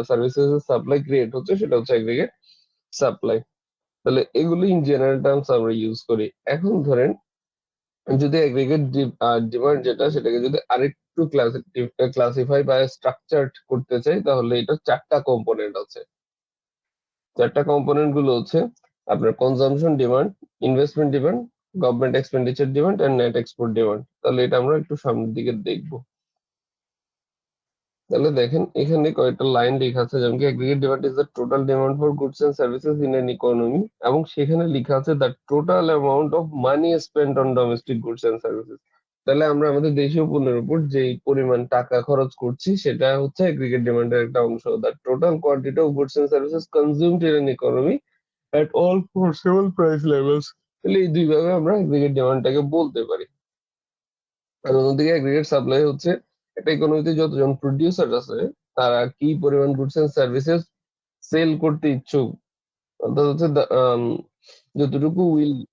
Services supply create হচ্ছে সেটা হচ্ছে এগ্রিগেট সাপ্লাই। তাহলে এগুলো ইন জেনারেল টার্মস আমরা ইউজ করি। এখন ধরেন যদি এগ্রিগেট ডিমান্ড যেটা সেটাকে যদি আরেকটু ক্লাসিফাই বা স্ট্রাকচার করতে চাই তাহলে এটা চারটা কম্পোনেন্ট আছে। চারটা কম্পোনেন্ট গুলো হচ্ছে আপনার consumption demand, investment demand, government expenditure demand and net export demand. তাহলে এটা আমরা একটু সামনের দিকে দেখবো। তাহলে দেখেন এখানে কয়েকটা লাইন লেখা আছে, যেমন কি aggregate demand is the total demand for goods and services in an economy, এবং সেখানে লেখা আছে the total amount of money spent on domestic goods and services. তাহলে আমরা আমাদের দেশীয় পণ্যের উপর যে পরিমাণ টাকা খরচ করছি সেটা হচ্ছে এগ্রিগেট ডিমান্ডের একটা অংশ। The total quantity of goods and services consumed in an economy at all possible price levels. তাহলে এই দুই ভাবে আমরা এগ্রিগেট ডিমান্ডটাকে বলতে পারি। আর অন্যদিকে এগ্রিগেট সাপ্লাই হচ্ছে একটা ইকোনমিতে যতজন প্রডিউসার আছে তারা কি পরিমাণ গুডস এন্ড সার্ভিসেস সেল করতে ইচ্ছুক, অর্থাৎ হচ্ছে যতটুকু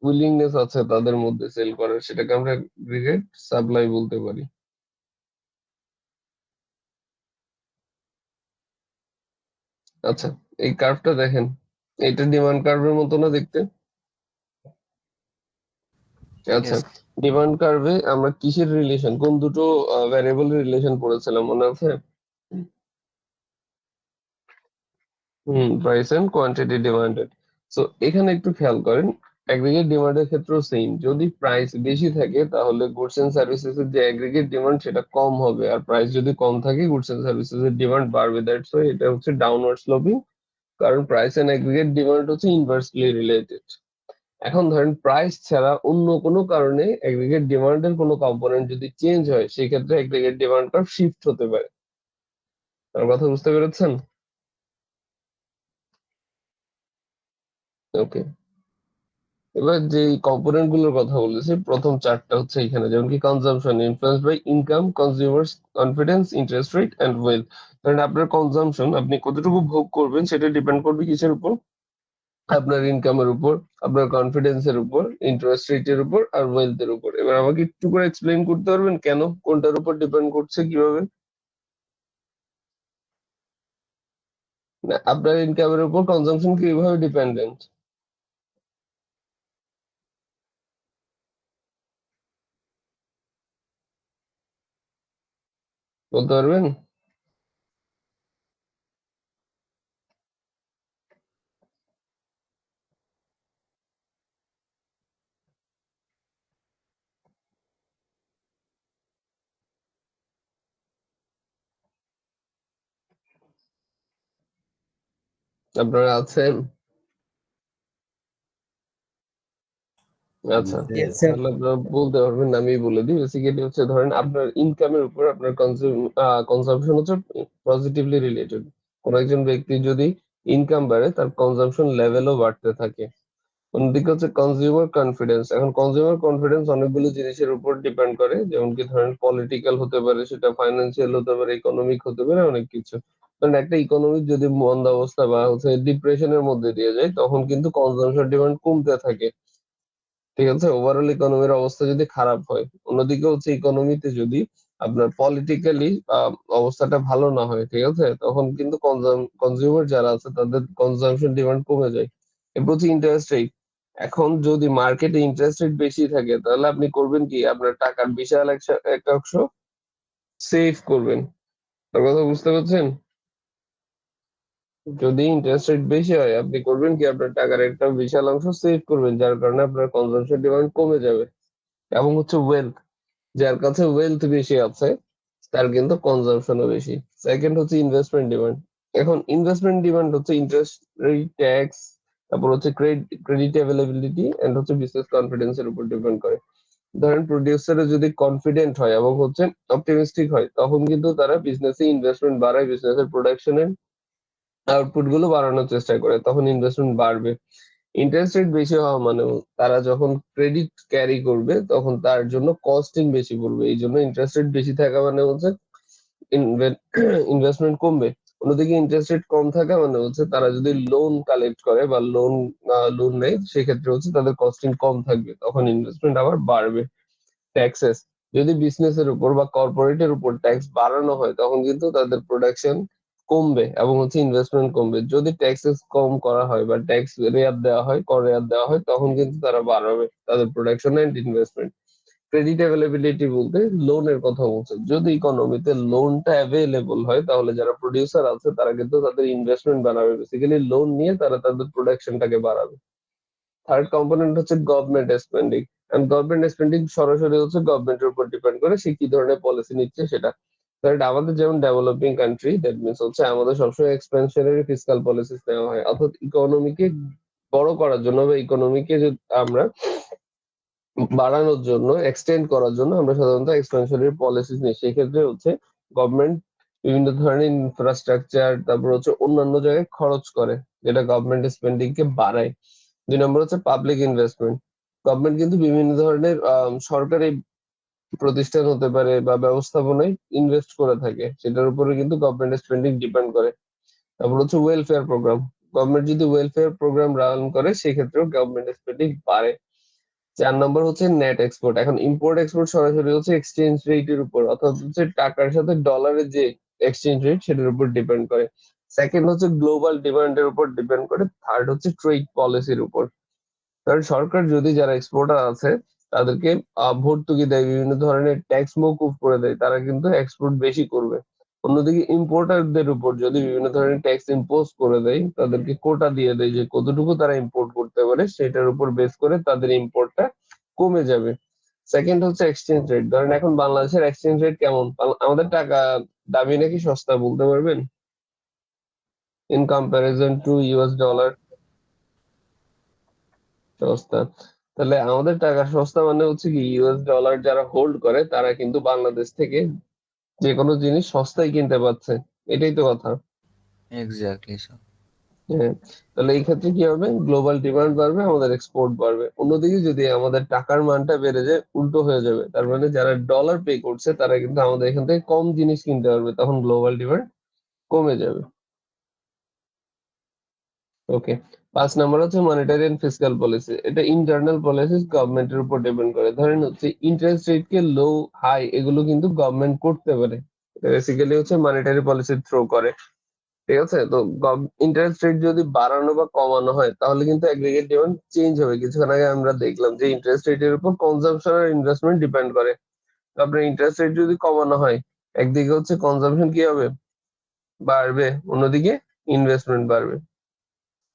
উইলিংনেস আছে তাদের মধ্যে সেল করার, সেটাকে আমরা এগ্রিগেট সাপ্লাই বলতে পারি। আচ্ছা, এই কার্ভটা দেখেন, এটা ডিমান্ড কার্ভের মতো না দেখতে? আচ্ছা, Yes. ডিমান্ড কার্ভে আমরা কিসের রিলেশন, কোন দুটো ভ্যারিয়েবল রিলেশন পড়েছিলাম মনে আছে? Price and quantity demanded. So এখানে একটু খেয়াল করেন, অ্যাগ্রিগেট ডিমান্ডের ক্ষেত্রেও সেম, যদি প্রাইস বেশি থাকে তাহলে গুডস এন্ড সার্ভিসেস এর যে অ্যাগ্রিগেট ডিমান্ড সেটা কম হবে, আর প্রাইস যদি কম থাকে গুডস এন্ড সার্ভিসেস এর ডিমান্ড বাড়বে। দ্যাটস ওয়াই এটা হচ্ছে ডাউনওয়ার্ড স্লোপিং, কারণ প্রাইস এন্ড অ্যাগ্রিগেট ডিমান্ড হচ্ছে ইনভার্সলি রিলেটেড। এখন ধরেন প্রাইস ছাড়া অন্য কোনো কারণে অ্যাগ্রিগেট ডিমান্ডের কোনো কম্পোনেন্ট যদি চেঞ্জ হয় সেই ক্ষেত্রে অ্যাগ্রিগেট ডিমান্ড কার্ভ শিফট হতে পারে। আমার কথা বুঝতে পেরেছেন? ওকে, এবার যে কম্পোনেন্ট গুলোর কথা বলেছি প্রথম চারটা হচ্ছে এখানে, যেমন কি consumption influence by income, consumers confidence, interest rate and wealth. কারণ আপনার কনজাম্পশন, আপনি কতটুকু ভোগ করবেন সেটা ডিপেন্ড করবে কিসের উপর? আপনার ইনকামের উপর, আপনার কনফিডেন্সের উপর, ইন্টারেস্ট রেটের উপর আর ওয়েলথের উপর। এবার আমাকে একটু করে এক্সপ্লেইন করতে পারবেন কেন কোনটার উপর ডিপেন্ড করছে, কিভাবে? না, আপনার ইনকামের উপর কনজাম্পশন কিভাবে ডিপেন্ডেন্ট বলতে পারবেন? আপনারা আছেন? আচ্ছা, Yes, sir. তাহলে আপনারা বলতে পারবেন না, আমি বলে দিই। বেসিক্যালি হচ্ছে ধরেন আপনার ইনকামের উপর আপনার কনজাম্পশন হচ্ছে পজিটিভলি রিলেটেড। কোন একজন ব্যক্তি যদি ইনকাম বাড়ে তার কনজাম্পশন লেভেলও বাড়তে থাকে। অন্যদিকে হচ্ছে কনজিউমার কনফিডেন্স। এখন কনজিউমার কনফিডেন্স অনেকগুলো জিনিসের উপর ডিপেন্ড করে, যেমন কি ধরেন পলিটিক্যাল হতে পারে, সেটা ফাইন্যান্সিয়াল হতে পারে, ইকোনমিক হতে পারে, অনেক কিছু। কারণ একটা ইকোনমিক যদি মন্দা অবস্থা বা হচ্ছে ডিপ্রেশনের মধ্যে দিয়ে যায় তখন কিন্তু কনজাম্পশন ডিমান্ড কমতে থাকে। ঠিক আছে, ওভারঅল ইকোনমির অবস্থা যদি খারাপ হয়। অন্যদিকে হচ্ছে ইকোনমিতে যদি আপনার পলিটিক্যালি অবস্থাটা ভালো না হয়, ঠিক আছে, তখন কিন্তু কনজিউমার যারা আছে তাদের কনজাম্পশন ডিমান্ড কমে যায়। এরপর হচ্ছে ইন্টারেস্ট রেট। এখন যদি মার্কেটে ইন্টারেস্ট রেট বেশি থাকে তাহলে আপনি করবেন কি, আপনার টাকার বিশাল একটা অংশ সেভ করবেন। তার কথা বুঝতে পারছেন? যদি ইন্টারেস্ট রেট বেশি হয় আপনি করবেন কি, আপনার টাকার একটা বিশাল অংশ সেভ করবেন, যার কারণে আপনার কনজাম্পশন ডিমান্ড কমে যাবে। এবং হচ্ছে ওয়েলথ, যার কাছে ওয়েলথ বেশি আছে তার কিন্তু কনজাম্পশনও বেশি। সেকেন্ড হচ্ছে ইনভেস্টমেন্ট ডিমান্ড। এখন ইনভেস্টমেন্ট ডিমান্ড হচ্ছে ইন্টারেস্ট রেট, ট্যাক্স, তারপর হচ্ছে ক্রেডিট অ্যাভেলেবিলিটি এন্ড হচ্ছে বিজনেস কনফিডেন্স এর উপর ডিপেন্ড করে। ধরেন প্রডিউসার যদি কনফিডেন্ট হয় এবং হচ্ছে অপটিমিস্টিক হয় তখন কিন্তু তারা বিজনেসে ইনভেস্টমেন্ট বাড়ায়, বিজনেসের প্রোডাকশনের আউটপুট গুলো বাড়ানোর চেষ্টা করে, তখন ইনভেস্টমেন্ট বাড়বে। ইন্টারেস্ট রেট বেশি হওয়া মানে তারা যখন ক্রেডিট ক্যারি করবে তখন তার জন্য কস্টিং বেশি পড়বে, এই জন্য ইন্টারেস্ট রেট বেশি থাকা মানে হচ্ছে ইনভেস্টমেন্ট কমবে। অন্যদিকে ইন্টারেস্ট রেট কম থাকা মানে হচ্ছে তারা যদি লোন কালেক্ট করে বা লোন নেয় সেক্ষেত্রে হচ্ছে তাদের কস্টিং কম থাকবে, তখন ইনভেস্টমেন্ট আবার বাড়বে। ট্যাক্সেস, যদি বিজনেসের উপর বা কর্পোরেটের উপর ট্যাক্স বাড়ানো হয় তখন কিন্তু তাদের প্রোডাকশন কমবে এবং হচ্ছে ইনভেস্টমেন্ট কমবে। যদি ট্যাক্সেস কম করা হয় বা ট্যাক্স রেয়াত দেওয়া হয়, কর রেয়াত দেওয়া হয়, তখন কিন্তু তারা বাড়াবে তাদের production and investment. Credit availability বলতে লোনের কথা বলছে। যদি ইকোনমিতে লোনটা অ্যাভেলেবল হয় তাহলে যারা প্রোডিউসার আছে তারা কিন্তু তাদের ইনভেস্টমেন্ট বাড়াবে, বেসিক্যালি লোন নিয়ে তারা তাদের প্রোডাকশনটাকে বাড়াবে। থার্ড কম্পোনেন্ট হচ্ছে government spending. And government spending সরাসরি হচ্ছে গভর্নমেন্টের উপর ডিপেন্ড করে সে কি ধরনের পলিসি নিচ্ছে সেটা। কারণ আমাদের যেমন ডেভেলপিং কান্ট্রি, দ্যাট মিনস হচ্ছে আমাদের সবসময় এক্সপেনশনারি ফিসকাল পলিসিস নেওয়া হয়, অর্থাৎ ইকোনমিকে বড় করার জন্য বা ইকোনমিকে যদি আমরা বাড়ানোর জন্য, এক্সটেন্ড করার জন্য আমরা সাধারণত এক্সপেনশনারি পলিসিস নিই। সেক্ষেত্রে হচ্ছে গভর্নমেন্ট বিভিন্ন ধরনের ইনফ্রাস্ট্রাকচার, তারপর হচ্ছে অন্যান্য জায়গায় খরচ করে, যেটা গভর্নমেন্ট স্পেন্ডিং কে বাড়ায়। 2 নম্বর হচ্ছে পাবলিক ইনভেস্টমেন্ট। গভর্নমেন্ট কিন্তু বিভিন্ন ধরনের সরকারি প্রতিষ্ঠান হতে পারে বা ব্যবস্থাপনায় ইনভেস্ট করে থাকে, সেটার উপরে কিন্তু গভর্নমেন্ট স্পেন্ডিং ডিপেন্ড করে। তারপর হচ্ছে ওয়েলফেয়ার প্রোগ্রাম। গভর্নমেন্ট যদি ওয়েলফেয়ার প্রোগ্রাম রান করে সেক্ষেত্রেও গভর্নমেন্ট স্পেন্ডিং বাড়ে। 4 নম্বর হচ্ছে নেট এক্সপোর্ট। এখন ইম্পোর্ট এক্সপোর্ট সরাসরি হচ্ছে এক্সচেঞ্জ রেটের উপর, অর্থাৎ হচ্ছে টাকার সাথে ডলারের যে এক্সচেঞ্জ রেট সেটার উপর ডিপেন্ড করে। সেকেন্ড হচ্ছে গ্লোবাল ডিমান্ডের উপর ডিপেন্ড করে। থার্ড হচ্ছে ট্রেড পলিসির উপর। কারণ সরকার যদি যারা এক্সপোর্টার আছে তাদেরকে ভর্তুকি দেয়, বিভিন্ন ধরনের ট্যাক্স মওকুফ করে দেয়, তারা কিন্তু এক্সপোর্ট বেশি করবে। অন্যদিকে ইম্পোর্টারদের উপর যদি বিভিন্ন ধরনের ট্যাক্স ইম্পোজ করে দেয়, তাদেরকে কোটা দিয়ে দেয় যে কতটুকু তারা ইম্পোর্ট করতে পারে, সেটার উপর বেস করে তাদের ইম্পোর্টটা কমে যাবে। সেকেন্ড হচ্ছে এক্সচেঞ্জ রেট। ধরেন এখন বাংলাদেশের এক্সচেঞ্জ রেট কেমন? আমাদের টাকা দামি নাকি সস্তা বলতে পারবেন in comparison two US dollar? সস্তা। তাহলে আমাদের টাকা সস্তা মানে হচ্ছে কি, ইউএস ডলার যারা হোল্ড করে তারা কিন্তু বাংলাদেশ থেকে যে কোনো জিনিস সস্তায় কিনতে পারছে। এটাই তো কথা। Exactly sir. হ্যাঁ। তাহলে এই ক্ষেত্রে কি হবে, গ্লোবাল ডিমান্ড বাড়বে, আমাদের এক্সপোর্ট বাড়বে। অন্যদিকে যদি আমাদের টাকার মানটা বেড়ে যায়, উল্টো হয়ে যাবে। তার মানে যারা ডলার পে করছে তারা কিন্তু আমাদের এখান থেকে কম জিনিস কিনতে পারবে, তখন গ্লোবাল ডিমান্ড কমে যাবে। ওকে। 5 নাম্বার হচ্ছে মনিটারি এন্ড ফিসকাল পলিসি। এটা ইন্টারনাল পলিসিস গভর্নমেন্টের উপর ডিপেন্ড করে। ধরেন হচ্ছে ইন্টারেস্ট রেট কে লো, হাই এগুলো কিন্তু গভর্নমেন্ট করতে পারে। বেসিক্যালি হচ্ছে মনিটারি পলিসি থ্রো করে। ঠিক আছে? তো ইন্টারেস্ট রেট যদি বাড়ানো বা কমানো হয় তাহলে কিন্তু এগ্রিগেট ডিমান্ড চেঞ্জ হবে। কিছুক্ষণ আগে আমরা দেখলাম যে ইন্টারেস্ট রেটের উপর কনজাম্পশন আর ইনভেস্টমেন্ট ডিপেন্ড করে। তো আপনার ইন্টারেস্ট রেট যদি কমানো হয়, একদিকে হচ্ছে কনজাম্পশন কি হবে, বাড়বে, অন্যদিকে ইনভেস্টমেন্ট বাড়বে।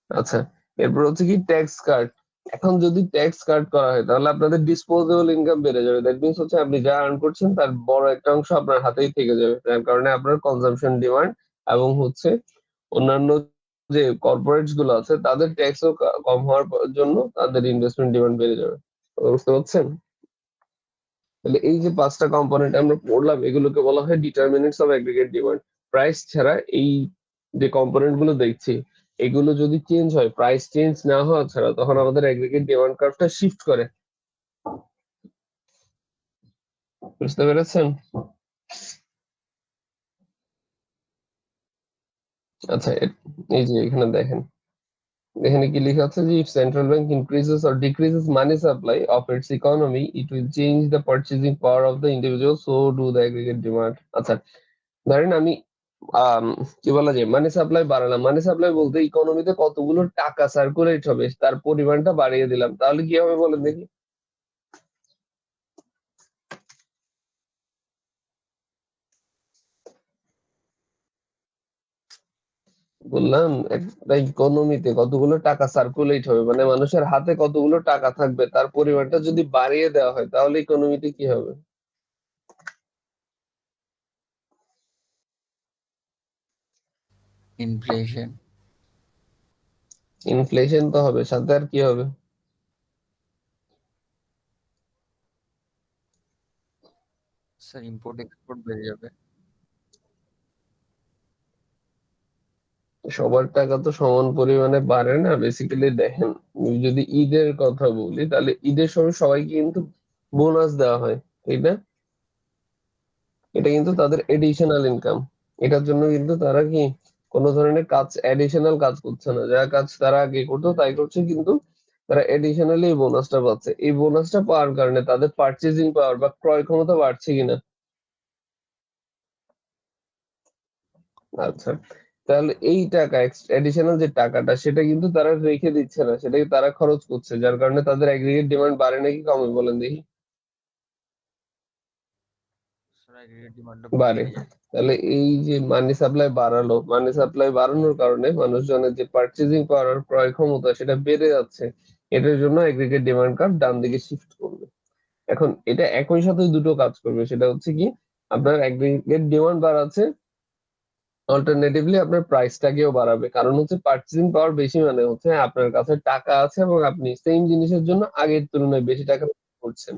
আচ্ছা, এরপর হচ্ছে কি ট্যাক্স কাট। এখন যদি ট্যাক্স কাট করা হয় তাহলে আপনাদের ডিসপোজেবল ইনকাম বেড়ে যাবে। দ্যাট মিনস হচ্ছে আপনি যা আর্ন করছেন তার বড় একটা অংশ আপনার হাতেই থেকে যাবে, যার কারণে আপনার কনজাম্পশন ডিমান্ড এবং হচ্ছে অন্যান্য যে কর্পোরেটস গুলো আছে তাদের ট্যাক্সও কম হওয়ার জন্য তাদের ইনভেস্টমেন্ট ডিমান্ড বেড়ে যাবে। বুঝতে পারছেন? তাহলে এই যে 5টা কম্পোনেন্ট আমরা পড়লাম এগুলোকে বলা হয় determinants of aggregate demand. Price ছাড়া এই যে কম্পোনেন্ট গুলো দেখছি এগুলো যদি চেঞ্জ হয়, প্রাইস চেঞ্জ না হওয়া ছাড়া, তখন আমাদের এগ্রিগেট ডিমান্ড কার্ভটা শিফট করে। বুঝতে পেরেছেন? আচ্ছা, এই যে এখানে দেখেন, এখানে কি লেখা আছে যে if central bank increases or decreases money supply of its economy it will change the purchasing power of the individual, so do the aggregate demand. আচ্ছা, ধরেন আমি আম, কি বলা যায়, মানি সাপ্লাই বাড়ালাম। মানি সাপ্লাই বলতে ইকোনমিতে কতগুলো টাকা সার্কুলেট হবে তার পরিমাণটা বাড়িয়ে দিলাম, তাহলে কি হবে বলেন দেখি? বললাম একটা ইকোনমিতে কতগুলো টাকা সার্কুলেট হবে, মানে মানুষের হাতে কতগুলো টাকা থাকবে তার পরিমাণটা যদি বাড়িয়ে দেওয়া হয় তাহলে ইকোনমিতে কি হবে? ইনফ্লেশন। ইনফ্লেশন তো হবে, সাথে আর কি হবে? স্যার ইম্পোর্ট এক্সপোর্ট বেড়ে যাবে। সবার টাকা তো সমান পরিমাণে বাড়ে না। বেসিক্যালি দেখেন, যদি ঈদের কথা বলি তাহলে ঈদের সময় সবাইকে কিন্তু বোনাস দেওয়া হয়, ঠিক না? এটা কিন্তু তাদের এডিশনাল ইনকাম। এটার জন্য কিন্তু তারা কি কোনো ধরনের কাজ, এডিশনাল কাজ করছে না, যা কাজ তারা আগে করতো তাই করছে, কিন্তু তারা এডিশনালি এই বোনাসটা পাচ্ছে। এই বোনাসটা পাওয়ার কারণে তাদের পার্চেজিং পাওয়ার বা ক্রয় ক্ষমতা বাড়ছে কিনা? আচ্ছা। তাহলে এই টাকা অ্যাডিশনাল যে টাকাটা সেটা কিন্তু তারা রেখে দিচ্ছে না। সেটাকে তারা খরচ করছে। যার কারণে তাদের এগ্রিগেট ডিমান্ড বাড়ে নাকি কমে বলেন দেখি? স্যার এগ্রিগেট ডিমান্ডটা বাড়ে। বেড়ে যাবে। তাহলে এই যে মানি সাপ্লাই বাড়ালো, মানি সাপ্লাই বাড়ানোর কারণে মানুষজনের যে পারচেজিং পাওয়ার আর ক্রয় ক্ষমতা সেটা বেড়ে যাচ্ছে। এটার জন্য এগ্রিগেট ডিমান্ড কার্ভ ডান দিকে শিফট করবে। এখন এটা একই সাথে দুটো কাজ করবে। সেটা হচ্ছে কি আপনার এগ্রিগেট ডিমান্ড বাড়াচ্ছে, অল্টারনেটিভলি আপনার প্রাইসটাকেও বাড়াবে। কারণ হচ্ছে পারচেজিং পাওয়ার বেশি মানে হচ্ছে আপনার কাছে টাকা আছে এবং আপনি সেম জিনিসের জন্য আগের তুলনায় বেশি টাকা করছেন।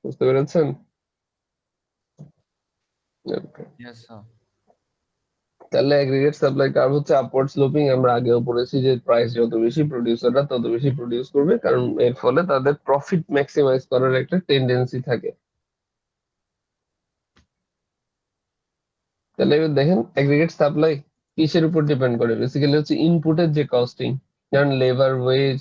বুঝতে পেরেছেন? Okay. Yes sir. তাহলে এগ্রিগেট সাপ্লাই কার্ভ হচ্ছে আপওয়ার্ড স্লোপিং। আমরা আগেও পড়েছি যে প্রাইস যত বেশি প্রোডিউসাররা তত বেশি প্রোডিউস করবে, কারণ এর ফলে তাদের প্রফিট ম্যাক্সিমাইজ করার একটা টেন্ডেন্সি থাকে। তাহলে এবার দেখেন এগ্রিগেট সাপ্লাই কিসের উপর ডিপেন্ড করে? বেসিক্যালি হচ্ছে ইনপুটের যে কস্টিং, যেমন লেবার ওয়েজ,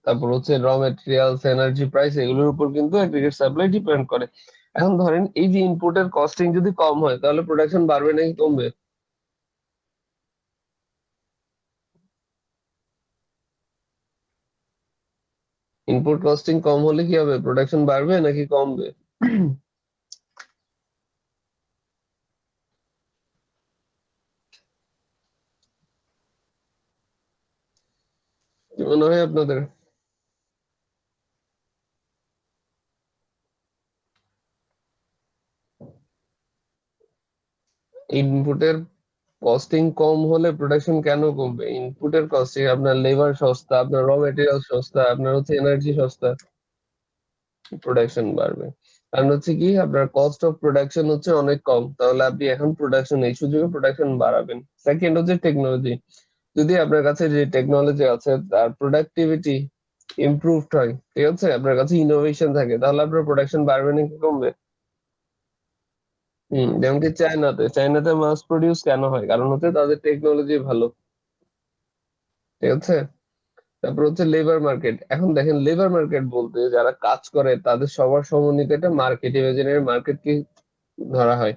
তারপর হচ্ছে র মেটেরিয়ালস, এনার্জি প্রাইস, এগুলোর উপর কিন্তু এগ্রিগেট সাপ্লাই ডিপেন্ড করে। এখন ধরেন এই যে ইনপুটের কস্টিং যদি কম হয় তাহলে প্রোডাকশন বাড়বে নাকি কমবে? ইনপুট কস্টিং কম হলে কি হবে? প্রোডাকশন বাড়বে নাকি কমবে? কি মনে হয় আপনাদের? ইনপুটের কস্টিং কম হলে প্রোডাকশন কেন কমবে? ইনপুটের কস্টিং, আপনার লেবার সস্তা, আপনার র মেটেরিয়াল সস্তা, আপনার হচ্ছে এনার্জি সস্তা, প্রোডাকশন বাড়বে। কারণ হচ্ছে কি আপনার কস্ট অফ প্রোডাকশন হচ্ছে অনেক কম, তাহলে আপনি এখন প্রোডাকশন এই সুযোগে প্রোডাকশন বাড়াবেন। সেকেন্ড হচ্ছে টেকনোলজি। যদি আপনার কাছে যে টেকনোলজি আছে তার প্রোডাক্টিভিটি ইমপ্রুভড হয়, ঠিক আছে, আপনার কাছে ইনোভেশন থাকে, তাহলে আপনার প্রোডাকশন বাড়বে নাকি কমবে? যেমন কি চায়নাতে মাস প্রডিউস কেন হয়? কারণ হচ্ছে তাদের টেকনোলজি ভালো, ঠিক আছে। তারপর হচ্ছে লেবার মার্কেট। এখন দেখেন লেবার মার্কেট বলতে যারা কাজ করে তাদের সবার সমন্বিত একটা মার্কেট, ইমাজিনারি মার্কেট কি ধরা হয়।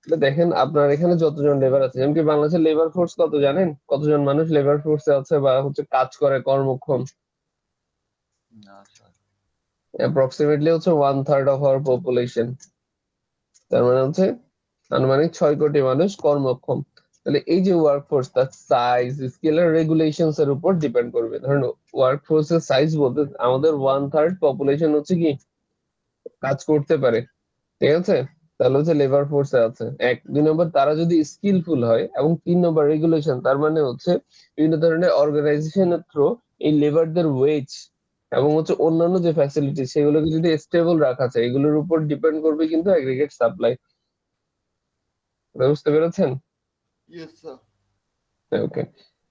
তাহলে দেখেন আপনার এখানে যতজন লেবার আছে, যেমন কি বাংলাদেশের লেবার ফোর্স কত জানেন? কতজন মানুষ লেবার ফোর্সে আছে বা হচ্ছে কাজ করে কর্মক্ষম? না স্যার। অ্যাপ্রক্সিমেটলি হচ্ছে 1/3 অফ আওয়ার পপুলেশন। তার মানে হচ্ছে আনুমানিক 6 কোটি মানুষ কর্মক্ষম। তাহলে এই যে ওয়ার্কফোর্স তার সাইজ, স্কেল আর রেগুলেশনস এর উপর ডিপেন্ড করবে। ধরেন ওয়ার্কফোর্স এর সাইজ বলতে আমাদের 1/3 পপুলেশন হচ্ছে কি কাজ করতে পারে, ঠিক আছে। তাহলে হচ্ছে লেবার ফোর্সে আছে এক। 2 নম্বর তারা যদি স্কিলফুল হয়, এবং 3 নম্বর রেগুলেশন, তার মানে হচ্ছে বিভিন্ন ধরনের অর্গানাইজেশনের থ্রু এই লেবারদের ওয়েজ এবং হচ্ছে অন্যান্য যে ফ্যাসিলিটি সেগুলোকে যদি স্টেবল রাখা যায়, এগুলোর উপর ডিপেন্ড করবে কিন্তু এগ্রিগেট সাপ্লাই। বুঝতে পেরেছেন? Yes sir. ওকে।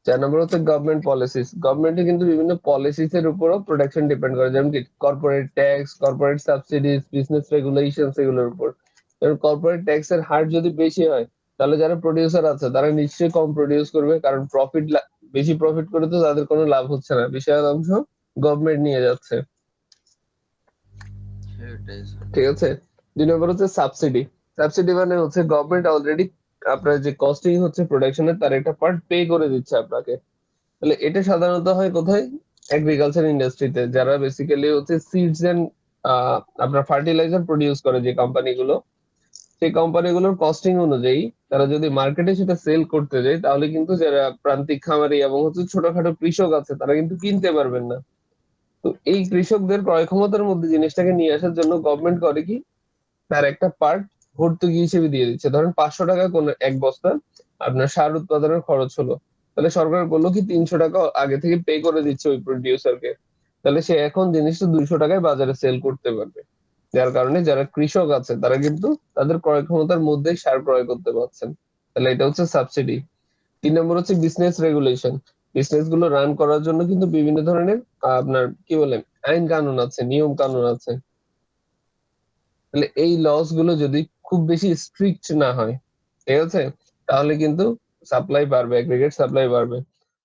4 নম্বর হচ্ছে গভর্নমেন্ট পলিসিস। গভর্নমেন্টে কিন্তু বিভিন্ন পলিসিস এর উপরও প্রোডাকশন ডিপেন্ড করে, যেমন কি corporate tax, corporate subsidies, business regulations, এগুলোর উপর। কর্পোরেট ট্যাক্স এর হার যদি বেশি হয় তাহলে যারা প্রোডিউসার আছে তারা নিশ্চয়ই কম প্রোডিউস করবে, কারণ বেশি প্রফিট করে তো তাদের কোনো লাভ হচ্ছে না, বিশাল অংশ গভর্নমেন্ট নিয়ে যাচ্ছে, সেটাই স্যার। ঠিক আছে। 2 নম্বর হচ্ছে সাবসিডি। সাবসিডি মানে হচ্ছে গভর্নমেন্ট অলরেডি আপনার যে কস্টিং হচ্ছে প্রোডাকশনের তার একটা পার্ট পে করে দিচ্ছে আপনাকে। তাহলে এটা সাধারণত হয় কোথায়? এগ্রিকালচার ইন্ডাস্ট্রিতে, যারা বেসিক্যালি হচ্ছে সিডস এন্ড আপনার ফার্টিলাইজার প্রডিউস করে যে কোম্পানিগুলো, সেই কোম্পানিগুলোর কস্টিং অনুযায়ী তারা যদি মার্কেটে সেটা সেল করতে যায় তাহলে কিন্তু যারা প্রান্তিক খামারি এবং হচ্ছে ছোটখাটো কৃষক আছে তারা কিন্তু কিনতে পারবেন না। তো এই কৃষকদের ক্রয় ক্ষমতার মধ্যে জিনিসটাকে নিয়ে আসার জন্য গভর্নমেন্ট করে কি তার একটা পার্ট ভর্তুকি হিসেবে দিয়ে দিচ্ছে। ধরেন 500 টাকা কোন এক বস্তা আপনার সার উৎপাদনের খরচ হলো, তাহলে সরকার বললো কি 300 টাকা আগে থেকে পে করে দিচ্ছে ওই প্রডিউসারকে। তাহলে সে এখন জিনিসটা 200 টাকায় বাজারে সেল করতে পারবে। যার কারণে যারা কৃষক আছে তারা কিন্তু তাদের ক্রয় ক্ষমতার মধ্যেই সার ক্রয় করতে পারছেন। তাহলে এটা হচ্ছে সাবসিডি। 3 নম্বর হচ্ছে বিজনেস রেগুলেশন। বিজনেস গুলো রান করার জন্য কিন্তু বিভিন্ন ধরনের আপনার কি বলে আইন কানুন আছে, নিয়ম কানুন আছে। তাহলে এই লস গুলো যদি খুব বেশি স্ট্রিক্ট না হয়, ঠিক আছে, তাহলে কিন্তু সাপ্লাই বাড়বে, এগ্রিগেট সাপ্লাই বাড়বে।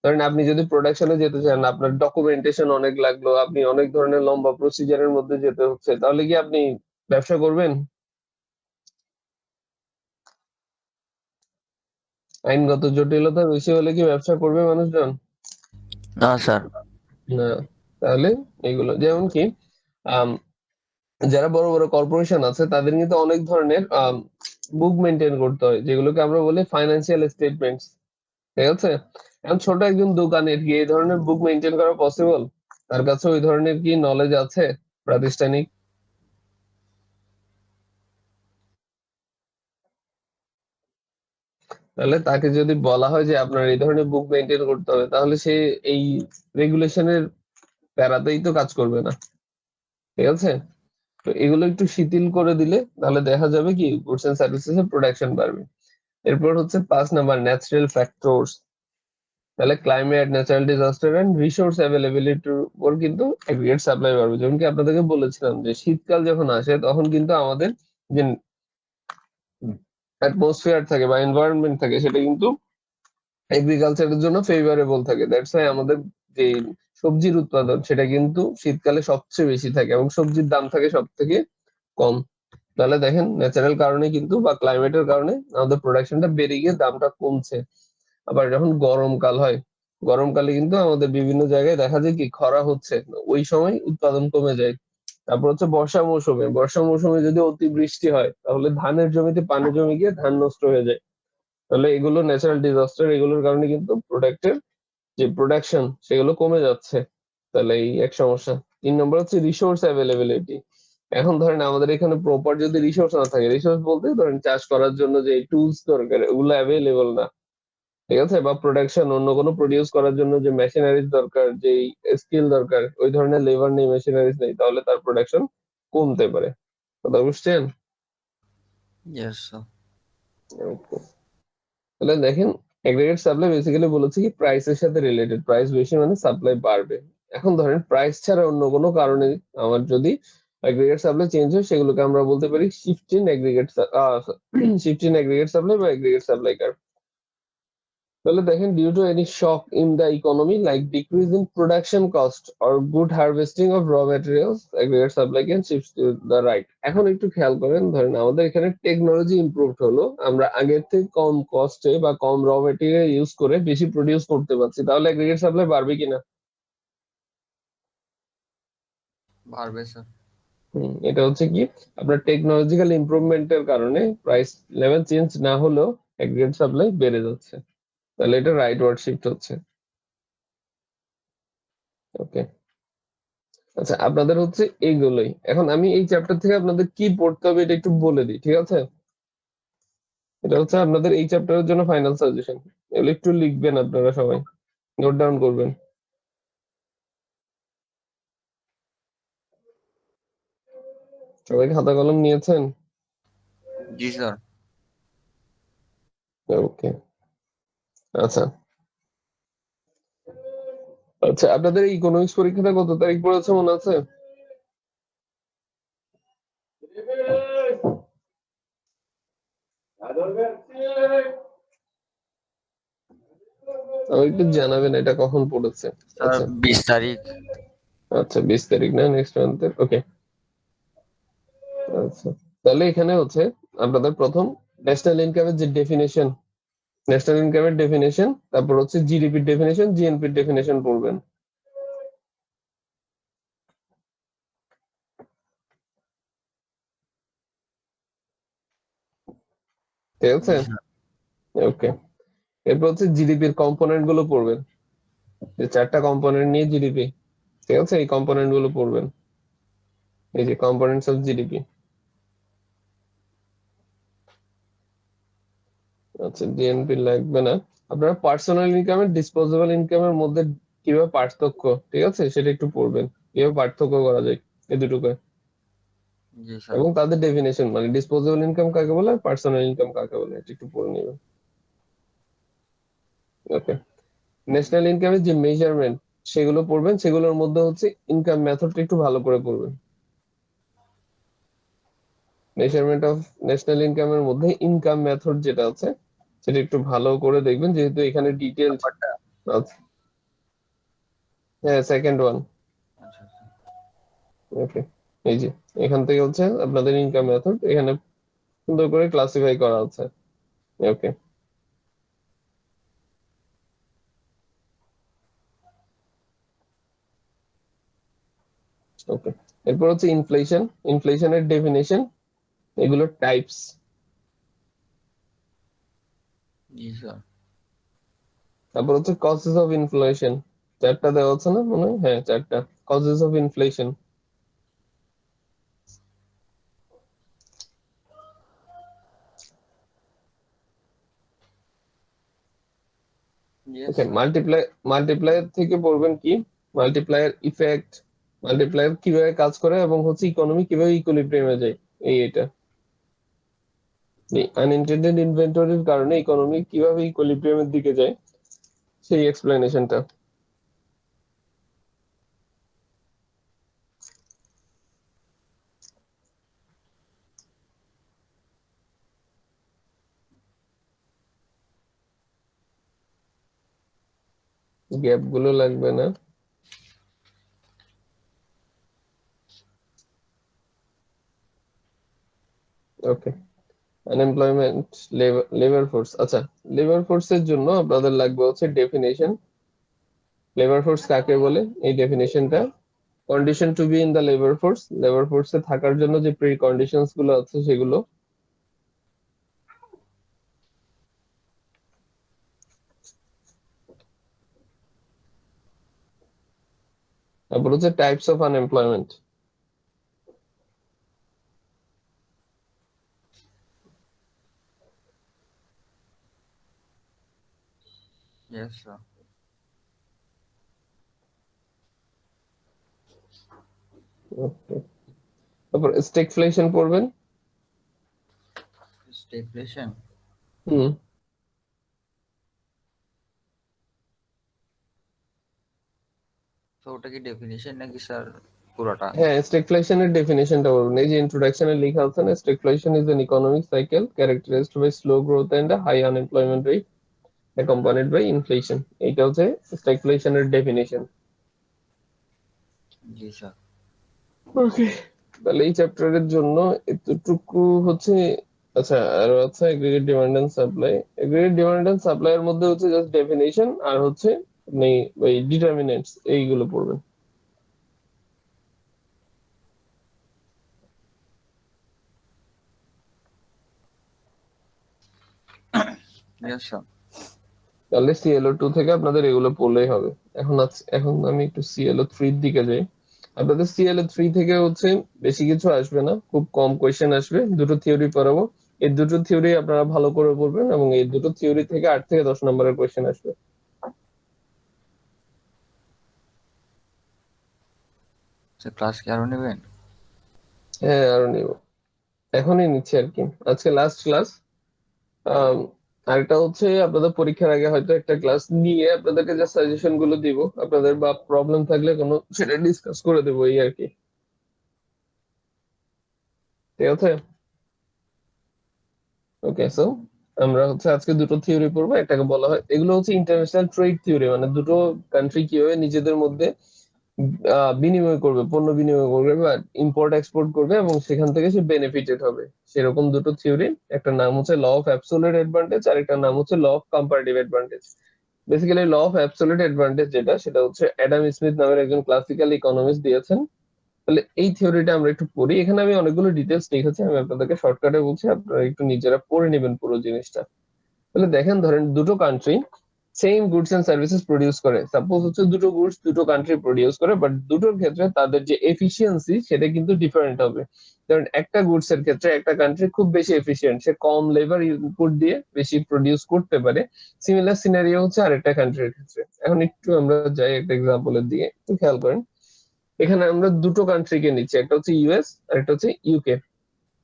ধরেন আপনি যদি প্রোডাকশনে যেতে চান, আপনার ডকুমেন্টেশন অনেক লাগলো, আপনি অনেক ধরনের লম্বা প্রসিজারের মধ্যে যেতে হচ্ছে, তাহলে কি আপনি ব্যবসা করবেন? আইনগত জটিলতা বেশি হলে কি ব্যবসা করবে মানুষজন? না স্যার। না। তাহলে এগুলো যেমন কি আম, যারা বড় বড় কর্পোরেশন আছে তাদের কিন্তু অনেক ধরনের বুক মেনটেন করতে হয়, যেগুলোকে আমরা বলি ফাইন্যান্সিয়াল স্টেটমেন্টস। ঠিক আছে। এখন ছোট একজন দোকানের কি এই ধরনের বুক মেনটেন করা পসিবল? তার কাছে ওই ধরনের কি নলেজ আছে প্রাতিষ্ঠানিক? তাহলে তাকে যদি বলা হয় যে আপনার এই ধরনের বুক মেনটেন করতে হবে, তাহলে সে এই রেগুলেশনের প্যারাতেই তো কাজ করবে না। ঠিক আছে। তো এগুলো একটু শিথিল করে দিলে তাহলে দেখা যাবে কি গুডস এন্ড সার্ভিসেস এর প্রোডাকশন বাড়বে। এরপর হচ্ছে 5 নাম্বার ন্যাচারাল ফ্যাক্টরস। তাহলে climate, natural disaster and resource অ্যাভেলেবিলিটির উপর কিন্তু এগ্রিগেট সাপ্লাই বাড়বে। যেমন কি আপনাদেরকে বলেছিলাম যে শীতকাল যখন আসে তখন কিন্তু আমাদের যে অ্যাটমসফিয়ার থাকে বা এনভায়রনমেন্ট থাকে সেটা কিন্তু এগ্রিকালচারের জন্য ফেভারেবল থাকে। দ্যাটস ওয়াই আমাদের যে সবজির উৎপাদন সেটা কিন্তু শীতকালে সবচেয়ে বেশি থাকে এবং সবজির দাম থাকে সব থেকে কম। তাহলে দেখেন ন্যাচারাল কারণে কিন্তু বা ক্লাইমেটের কারণে আমাদের প্রোডাকশনটা বেড়ে গিয়ে দামটা কমছে। আবার যখন গরমকাল হয়, গরমকালে কিন্তু আমাদের বিভিন্ন জায়গায় দেখা যায় কি খরা হচ্ছে, ওই সময় উৎপাদন কমে যায়। তারপর হচ্ছে বর্ষা মৌসুমে যদি অতিবৃষ্টি হয় তাহলে ধানের জমিতে পানি জমে গিয়ে ধান নষ্ট হয়ে যায়। তাহলে এগুলো ন্যাচারাল ডিজাস্টার, এগুলোর কারণে কিন্তু প্রোডাক্টের যে প্রোডাকশন সেগুলো কমে যাচ্ছে। তাহলে এই এক সমস্যা। 3 নম্বর হচ্ছে রিসোর্স অ্যাভেলেবিলিটি। এখন ধরেন আমাদের এখানে প্রপার যদি রিসোর্স না থাকে, রিসোর্স বলতে ধরেন চাষ করার জন্য যে টুলস দরকার ওগুলো অ্যাভেলেবল না। ঠিক আছে। বা প্রোডাকশন অন্য কোনো প্রডিউস করার জন্য যে মেশিনারিজ দরকার, যে স্কিল দরকার, ওই ধরনের লেবার নেই, মেশিনারিজ নেই, তাহলে তার প্রোডাকশন কমতে পারে। কথা বুঝছেন? Yes sir. তাহলে দেখেন এগ্রিগেট সাপ্লাই বেসিক্যালি বলেছে কি প্রাইসের সাথে রিলেটেড, প্রাইস বেশি মানে সাপ্লাই বাড়বে। এখন ধরেন প্রাইস ছাড়া অন্য কোনো কারণে আমার যদি এগ্রিগেট সাপ্লাই চেঞ্জ হয় সেগুলোকে আমরা বলতে পারি shift in aggregate shift in aggregate supply বা এগ্রিগেট সাপ্লাই কার্ভ। তাহলে দেখেন due to any shock in the economy like decrease in production cost or good harvesting of raw materials, aggregate supply can shift to the right. এখন একটু খেয়াল করেন, ধরেন আমাদের এখানে টেকনোলজি ইমপ্রুভড হলো, আমরা আগের থেকে কম কস্টে বা কম র ম্যাটেরিয়াল ইউজ করে বেশি প্রডিউস করতে পারছি, তাহলে এগ্রিগেট সাপ্লাই বাড়বে কিনা? বাড়বে স্যার। এটা হচ্ছে কি আপনার টেকনোলজিক্যাল ইমপ্রুভমেন্টের কারণে প্রাইস লেভেল চেঞ্জ না হলেও এগ্রিগেট সাপ্লাই বেড়ে যাচ্ছে। তাহলে এটা রাইট ওয়ার্ড শিফট হচ্ছে। ওকে। আচ্ছা, আপনাদের হচ্ছে এইগুলোই। এখন আমি এই চ্যাপ্টার থেকে আপনাদের কি পড়তে হবে এটা একটু বলে দিই, ঠিক আছে? এটা হচ্ছে আপনাদের এই চ্যাপ্টারের জন্য ফাইনাল সাজেশন। এগুলো একটু লিখবেন আপনারা সবাই, নোট ডাউন করবেন। সবাই খাতা কলম নিয়েছেন? জি স্যার। ওকে। আচ্ছা আচ্ছা, আপনাদের ইকোনমিক্স পরীক্ষাটা কত তারিখ পড়েছে মনে আছে? আমাকে একটু জানাবেন এটা কখন পড়েছে। স্যার আচ্ছা 20 তারিখ। আচ্ছা, 20 তারিখ না, নেক্সট মান্থের। ওকে। আচ্ছা, তাহলে এখানে হচ্ছে আপনাদের প্রথম ন্যাশনাল ইনকামের যে ডেফিনেশন, ন্যাশনাল ইনকামের ডেফিনেশন, তারপর হচ্ছে জিডিপির ডেফিনেশন, জিএনপির ডেফিনেশন পড়বেন। ঠিক আছে। জি স্যার। ওকে। এরপর হচ্ছে জিডিপির কম্পোনেন্ট গুলো পড়বেন, যে 4টা কম্পোনেন্ট নিয়ে জিডিপি। ঠিক আছে, এই কম্পোনেন্ট গুলো পড়বেন, এই যে কম্পোনেন্টস অফ জিডিপি। আচ্ছা, জিএনপি লাগবে না। আপনারা পার্সোনাল ইনকামের ডিসপোজেবল ইনকামের মধ্যে কিভাবে পার্থক্য, ঠিক আছে, সেটা একটু পড়বেন, কিভাবে পার্থক্য করা যায় এই দুটোকে, জি স্যার। এবং তাদের ডেফিনেশন, মানে ডিসপোজেবল ইনকাম কাকে বলে আর পার্সোনাল ইনকাম কাকে বলে, এটা একটু পড়ে নেবেন। ওকে। ন্যাশনাল ইনকামের যে মেজারমেন্ট সেগুলো পড়বেন, সেগুলোর মধ্যে হচ্ছে ইনকাম মেথডটা একটু ভালো করে পড়বেন। মেজারমেন্ট অফ ন্যাশনাল ইনকামের মধ্যে ইনকাম মেথড যেটা আছে সেটা একটু ভালো করে দেখবেন, যেহেতু এখানে ডিটেলড নাম্বারটা। আছে। হ্যাঁ, সেকেন্ড ওয়ান। আচ্ছা আচ্ছা। ওকে। এই যে এখান থেকে হচ্ছে আপনাদের ইনকাম মেথড এখানে সুন্দর করে ক্লাসিফাই করা আছে। ওকে। ওকে, এরপর হচ্ছে ইনফ্লেশন। ইনফ্লেশনের ডেফিনেশন, এগুলো টাইপস। জি স্যার। তারপর হচ্ছে কজেস অফ ইনফ্লেশন, চারটা দেওয়া আছে না মনে হয়? হ্যাঁ, চারটা causes of inflation. Yes okay, sir. Multiplier থেকে পড়বেন কি, মাল্টিপ্লায়ার ইফেক্ট, মাল্টিপ্লায়ার কিভাবে কাজ করে, এবং হচ্ছে ইকোনমি কিভাবে ইকুইলিব্রিয়ামে যায়। এটা আনইনটেন্ডেড ইনভেন্টরির কারণে ইকোনমি কিভাবে ইকুইলিব্রিয়ামের দিকে যায়, সেই এক্সপ্লেনেশনটা। গ্যাপ গুলো লাগবে না। ওকে, আনএমপ্লয়মেন্ট, লেবার ফোর্স। আচ্ছা, লেবার ফোর্সের জন্য আপনাদের লাগবে হচ্ছে ডেফিনেশন। লেবার ফোর্স কাকে বলে, এই ডেফিনেশনটা। Condition to be in the labour force, labour ফোর্সে থাকার জন্য যে প্রি কন্ডিশনস গুলো আছে সেগুলো। তারপর হচ্ছে types of unemployment. Yes sir. Okay, তারপর স্টেগফ্লেশন পড়বেন। স্টেগফ্লেশন। হুম। তো ওটা কি ডেফিনিশন নাকি স্যার পুরোটা? হ্যাঁ, স্টেগফ্লেশনের ডেফিনেশনটা বলুন। এই যে ইন্ট্রোডাকশনে লেখা আছে না, stagflation is an economic cycle characterised by slow growth and high unemployment rate accompanied by inflation। এইটা হচ্ছে স্ট্যাগফ্লেশনের ডেফিনেশন। জি স্যার। ওকে, তাহলে এই চ্যাপ্টারের জন্য এতটুকু হচ্ছে। আচ্ছা, আর আছে aggregate demand and supply. Aggregate demand and supply এর মধ্যে হচ্ছে জাস্ট ডেফিনেশন, আর হচ্ছে আপনি ওই ডিটারমিনেন্টস এইগুলো পড়বেন। Yes sir. তাহলে ClO2 থেকে আপনাদের এগুলো পড়লেই হবে। এখন আমি একটু ClO3 এর দিকে যাই। আপনাদের ClO3 থেকে হচ্ছে বেশি কিছু আসবে না, খুব কম কোয়েশ্চেন আসবে। দুটো থিওরি পড়াবো, এই দুটো থিওরি আপনারা ভালো করে পড়বেন, এবং এই দুটো থিওরি থেকে 8 থেকে 10 নম্বরের কোয়েশ্চেন আসবে। স্যার ক্লাস কি আরো নেবেন? হ্যাঁ, আরো নিব, এখনই নিচ্ছি আর কি, আজকে লাস্ট ক্লাস। আরেকটা হচ্ছে আপনাদের পরীক্ষার আগে হয়তো একটা ক্লাস নিয়ে আপনাদেরকে যে সাজেশন গুলো দিব আপনাদের, বা প্রবলেম থাকলে কোনো, সেটা ডিসকাস করে দেবো, এই আর কি। ঠিক আছে। ওকে, সো আমরা হচ্ছে আজকে দুটো থিওরি পড়বো। একটাকে বলা হয়, এগুলো হচ্ছে ইন্টারন্যাশনাল ট্রেড থিওরি, মানে দুটো কান্ট্রি কিভাবে নিজেদের মধ্যে বিনিময় করবে, পণ্য বিনিময় করবে বা ইম্পোর্ট এক্সপোর্ট করবে, এবং সেখান থেকে সে বেনিফিটেড হবে, সেরকম দুটো থিওরি। একটা নাম হচ্ছে ল অফ অ্যাবসোলিউট অ্যাডভান্টেজ, আর একটা নাম হচ্ছে law of comparative advantage. Basically law of absolute advantage যেটা, সেটা হচ্ছে অ্যাডাম স্মিথ নামের একজন ক্লাসিক্যাল ইকোনমিস্ট দিয়েছেন। তাহলে এই থিওরিটা আমরা একটু পড়ি। এখানে আমি অনেকগুলো ডিটেলস লিখেছি, আমি আপনাদেরকে শর্টকাটে বলছি, আপনারা একটু নিজেরা পড়ে নেবেন পুরো জিনিসটা। তাহলে দেখেন, ধরেন দুটো country same goods and services produce করে। সাপোজ হচ্ছে দুটো গুডস দুটো কান্ট্রি প্রডিউস করে, বাট দুটোর ক্ষেত্রে তাদের যে এফিসিয়েন্সি সেটা কিন্তু ডিফারেন্ট হবে। কারণ একটা গুডস এর ক্ষেত্রে একটা কান্ট্রি খুব বেশি এফিসিয়েন্ট, সে কম লেবার ইনপুট দিয়ে বেশি প্রডিউস করতে পারে। সিমিলার সিনারিও হচ্ছে আরেকটা কান্ট্রির ক্ষেত্রে। এখন একটু আমরা যাই একটা এক্সাম্পলের দিকে, একটু খেয়াল করেন। এখানে আমরা দুটো কান্ট্রিকে নিচ্ছি, একটা হচ্ছে ইউএস আর একটা হচ্ছে ইউকে।